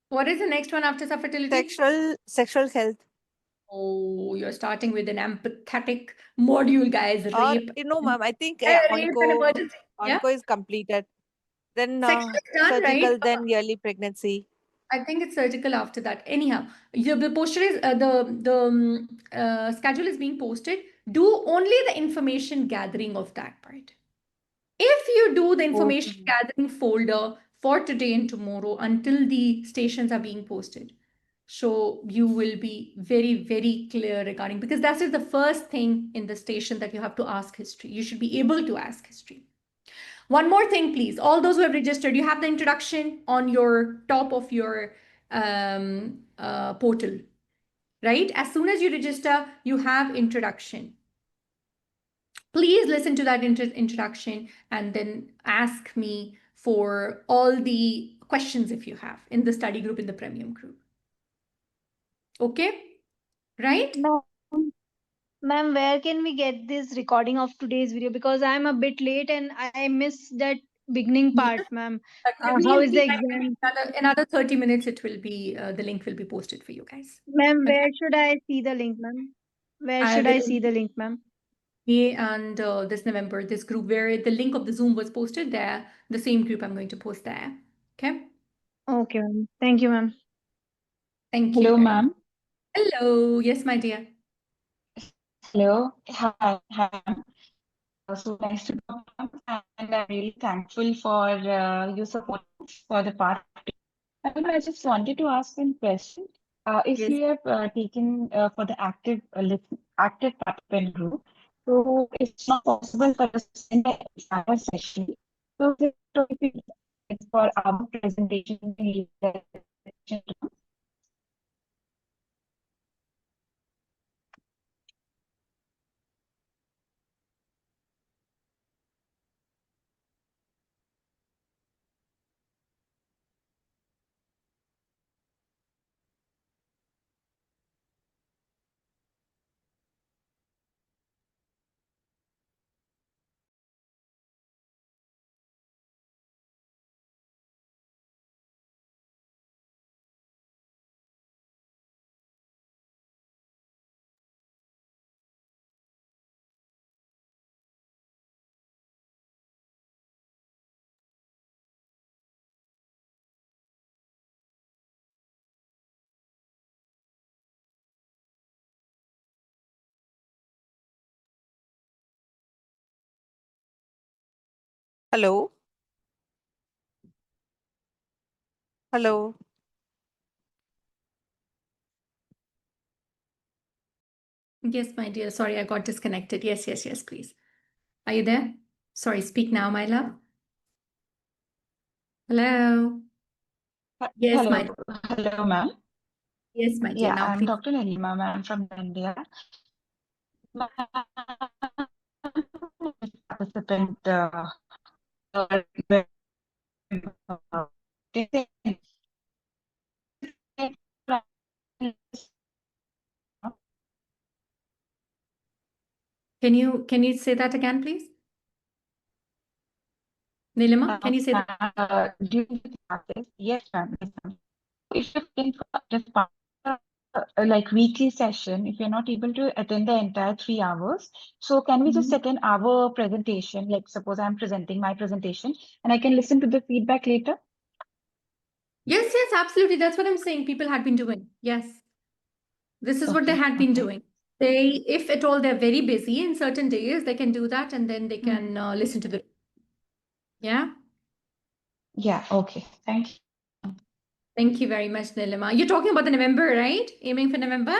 What is the next one after sub-fertility? Sexual health. Oh, you're starting with an empathetic module, guys. Or Rape. ma'am, I think Rape and emergency. Yeah. onco is completed. Then Section is done, right? surgical, then yearly pregnancy. I think it's surgical after that. Anyhow, the poster is the schedule is being posted. Do only the information gathering of that part. If you do the information Okay. gathering folder for today and tomorrow until the stations are being posted, so you will be very, very clear regarding, because that is the first thing in the station that you have to ask history. You should be able to ask history. One more thing, please. All those who have registered, you have the introduction on your top of your portal, right? As soon as you register, you have introduction. Please listen to that introduction and then ask me for all the questions if you have in the study group, in the premium group. Okay, right? ma'am, where can we get this recording of today's video? Because I'm a bit late and I missed that beginning part, ma'am. Give me, How is the like maybe exam? another 30 minutes, it will be, the link will be posted for you guys. Ma'am, Okay. where should I see the link, ma'am? Where I should I will, see the link, ma'am? me and this November, this group where the link of the Zoom was posted there, the same group I'm going to post there. Okay. Okay, ma'am. Thank you, ma'am. Thank you Hello, very much. ma'am. Hello. Yes, my dear. Hello. Hi. So nice to talk to you, and I'm really thankful for your support for the part. I just wanted to ask one question. If Yes. you have taken for the active participant group, so it's not possible for us to send the entire session. So is it okay for our presentation to leave the session? Hello. Hello. Yes, my dear. Sorry, I got disconnected. Yes, yes, yes, please. Are you there? Sorry, speak now, my love. Hello. Yes, my Hello, hello, ma'am. yes, my dear. Yeah, Now, I'm please. Dr. Nalima, ma'am, from India. Participant Can you say that again, please? Nilima, can you say that? During the classes, yes, ma'am. Yes, ma'am. If you can just part like weekly session, if you're not able to attend the entire 3 hours, so can we just set an hour presentation? Like suppose I'm presenting my presentation and I can listen to the feedback later. Yes, yes, absolutely. That's what I'm saying. People had been doing. Yes. This is what they Okay, had been okay. doing. They, if at all they're very busy in certain days, they can do that and then they can listen to the. Yeah. Yeah, okay. Thank you. Thank you very much, Nilima. You're talking about the November, right? Aiming for November?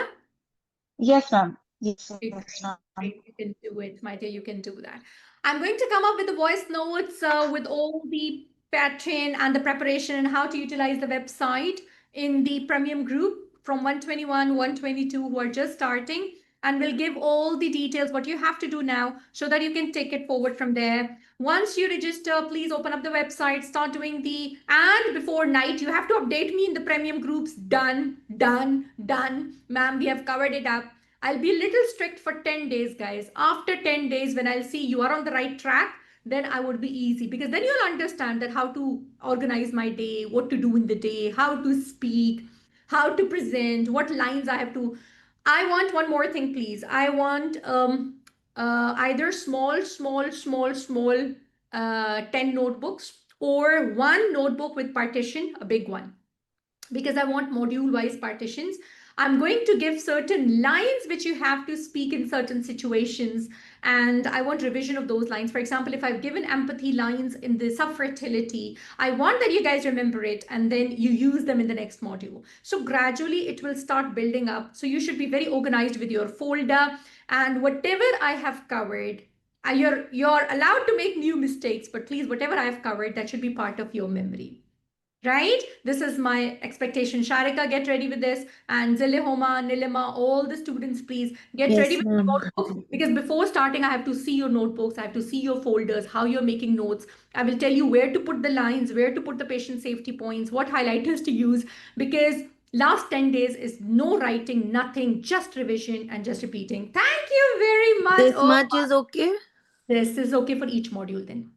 Yes, ma'am. Yes, Okay, yes, ma'am. great. You can do it, my dear. You can do that. I'm going to come up with the voice notes with all the pattern and the preparation and how to utilize the website in the premium group from 121, 122 who are just starting. And we'll give all the details, what you have to do now, so that you can take it forward from there. Once you register, please open up the website, start doing and before night, you have to update me in the premium groups. Done, done, done. Ma'am, we have covered it up. I'll be a little strict for 10 days, guys. After 10 days, when I'll see you are on the right track, then I would be easy because then you'll understand that how to organize my day, what to do in the day, how to speak, how to present, what lines I have to. I want one more thing, please. I want either small 10 notebooks or one notebook with partition, a big one, because I want module wise partitions. I'm going to give certain lines which you have to speak in certain situations, and I want revision of those lines. For example, if I've given empathy lines in the subfertility, I want that you guys remember it and then you use them in the next module. So gradually it will start building up. So you should be very organized with your folder, and whatever I have covered, you're allowed to make new mistakes, but please, whatever I've covered, that should be part of your memory. Right? This is my expectation. Sharika, get ready with this. And Zilihoma, Nilima, all the students, please get ready Yes, with your ma'am. notebooks, because before starting, I have to see your notebooks. I have to see your folders, how you're making notes. I will tell you where to put the lines, where to put the patient safety points, what highlighters to use, because last 10 days is no writing, nothing, just revision and just repeating. Thank you very much. This Oh, much is okay? this is okay for each module then.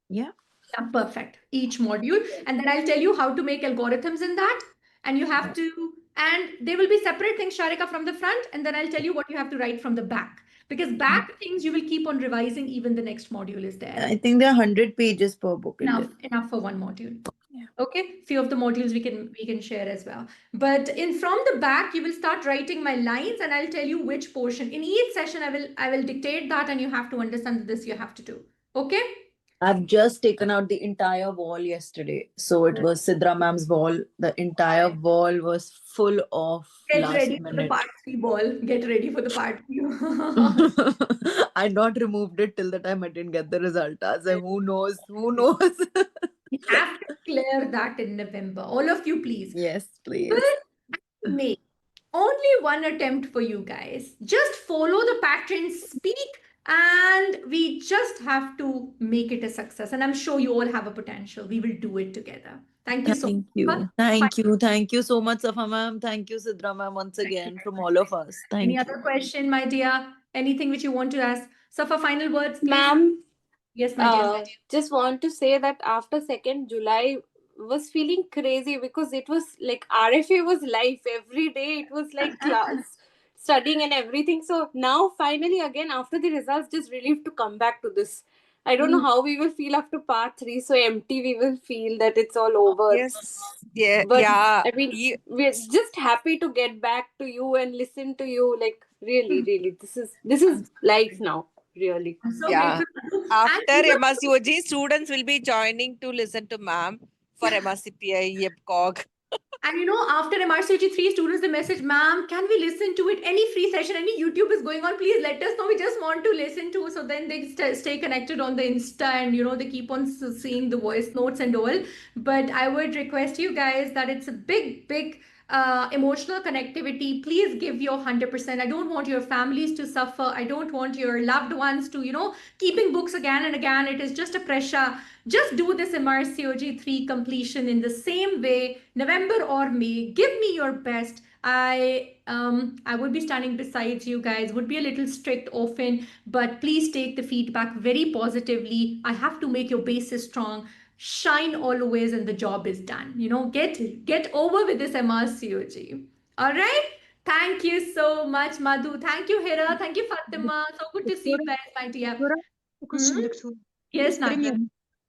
Yeah. Yeah, perfect. Each module. And then I'll tell you how to make algorithms in that. And you have to, and there will be separate things, Sharika, from the front. And then I'll tell you what you have to write from the back. Because back things you will keep on revising, even the next module is there. I think there are 100 pages per book in Enough, this. enough for one module. Yeah. Okay, few of the modules we can share as well. But in from the back, you will start writing my lines, and I'll tell you which portion. In each session, I will dictate that, and you have to understand that this you have to do. Okay? I've just taken out the entire wall yesterday. So it was Sidra ma'am's wall. The entire wall was full of Get last ready for the minute. part 3 ball. Get ready for the part 3. I not removed it till the time I didn't get the result. I said, who knows? Who knows? You have to clear that in November. All of you, please. Yes, please. But May, only one attempt for you guys. Just follow the pattern, speak, and we just have to make it a success. And I'm sure you all have a potential. We will do it together. Thank you so Thank much. you. Thank you. Thank you so much, Safa ma'am. Thank you, Sidra ma'am, once again from all of us. Any Thank other you. question, my dear? Anything which you want to ask? Safa, final words, please. Ma'am, Yes, my dear. just want to say that after 2nd July was feeling crazy because it was like RFA was life every day. It was like class, studying and everything. So now finally again after the results, just relieved to come back to this. I don't know how we will feel after part 3. So empty we will feel that it's all over. Yes. Yeah. But Yeah. I mean, we're just happy to get back to you and listen to you. Like really, really, this is life now. Really. I'm so Yeah. grateful. After And MRCOG, students will be joining to listen to ma'am for MRCPI, MCOG. And after MRCG3 students, they message, ma'am, can we listen to it? Any free session, any YouTube is going on, please let us know. We just want to listen to. So then they stay connected on the Insta and, they keep on seeing the voice notes and all. But I would request you guys that it's a big emotional connectivity, please give your 100%. I don't want your families to suffer. I don't want your loved ones to, keeping books again and again. It is just a pressure. Just do this MRCOG-3 completion in the same way, November or May. Give me your best. I would be standing beside you guys, would be a little strict often, but please take the feedback very positively. I have to make your basis strong. Shine always and the job is done. Get over with this MRCOG. All right. Thank you so much, Madhu. Thank you, Hira. Thank you, Fatima. So good to see you guys, my dear. دكتورة question Hmm? دكتورة. Yes, Nagla.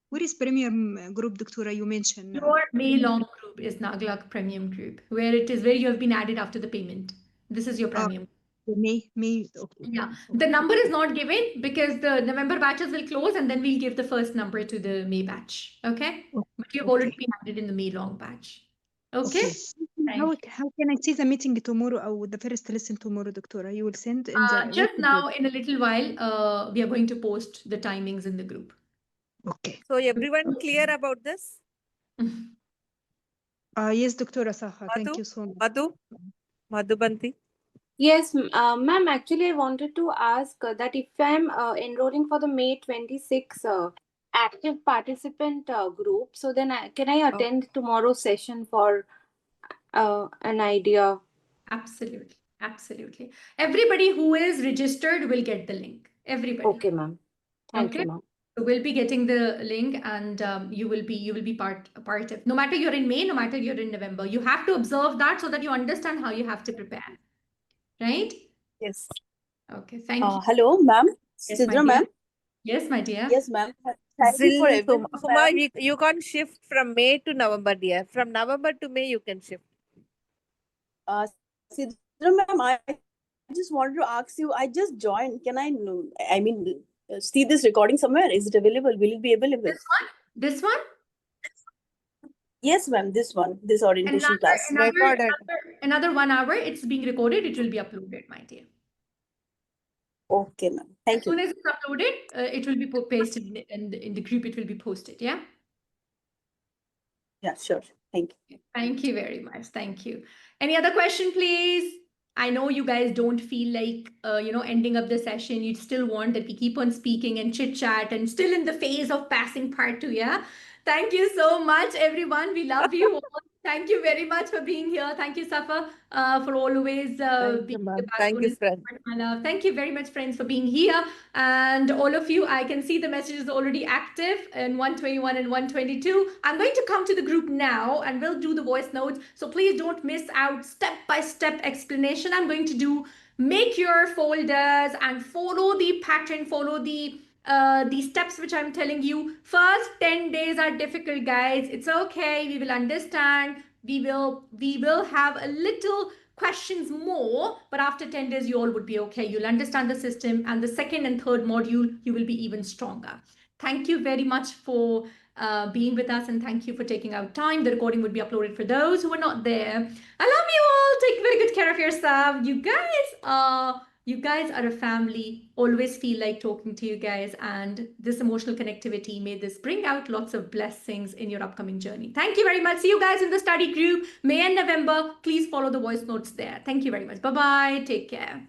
Where is premium group دكتورة you mentioned? Your May long group is Naglak Premium Group, where you have been added after the payment. This is your premium. May, okay. Yeah, the number is not given because the November batches will close and then we'll give the first number to the May batch. Okay? But you've already been added in the May long batch. Okay? How can I see the meeting tomorrow or the first lesson tomorrow, Doctora? You will send in the Just now, in a little while, we are going to post the timings in the group. Okay. So everyone clear about this? Yes, Doctora Saha. Thank Madhu? you so much. Madhubanti? Yes, ma'am. Actually, I wanted to ask that if I'm enrolling for the May 26 active participant group, so then can I attend tomorrow's session for an idea? Absolutely. Absolutely. Everybody who is registered will get the link. Everybody. Okay, ma'am. Thank Okay. you, ma'am. So we'll be getting the link and you will be part of, no matter you're in May, no matter you're in November, you have to observe that so that you understand how you have to prepare. Right? Yes. Okay. Thank you. Hello, ma'am. Yes, my Sidra, dear. ma'am. Yes, my dear. Yes, ma'am. Thank you for everything, Huma, ma'am. you can't shift from May to November, dear. From November to May, you can shift. Sidra, ma'am, I just wanted to ask you, I just joined. Can I know, see this recording somewhere? Is it available? Will it be available? This one? This one? Yes, ma'am. This one, this orientation class. Another 1 hour. It's being recorded. It will be uploaded, my dear. Okay, ma'am. Thank you. As soon as it's uploaded, it will be pasted in the group. It will be posted. Yeah. Yeah, sure. Thank you. Thank you very much. Thank you. Any other question, please? I know you guys don't feel like, ending up the session. You still want that we keep on speaking and chit chat and still in the phase of passing part 2. Yeah. Thank you so much, everyone. We love you all. Thank you very much for being here. Thank you, Safa, for always being the backbone. Thank you, friend. My love. Thank you very much, friends, for being here. And all of you, I can see the messages already active in 121 and 122. I'm going to come to the group now and we'll do the voice notes. So please don't miss out step-by-step explanation. I'm going to do make your folders and follow the pattern, follow the steps which I'm telling you. First 10 days are difficult, guys. It's okay. We will understand. We will have a little questions more, but after 10 days, you all would be okay. You'll understand the system, and the second and third module, you will be even stronger. Thank you very much for being with us, and thank you for taking out time. The recording would be uploaded for those who are not there. I love you all. Take very good care of yourself. You guys are a family. Always feel like talking to you guys, and this emotional connectivity, may this bring out lots of blessings in your upcoming journey. Thank you very much. See you guys in the study group, May and November. Please follow the voice notes there. Thank you very much. Bye-bye. Take care.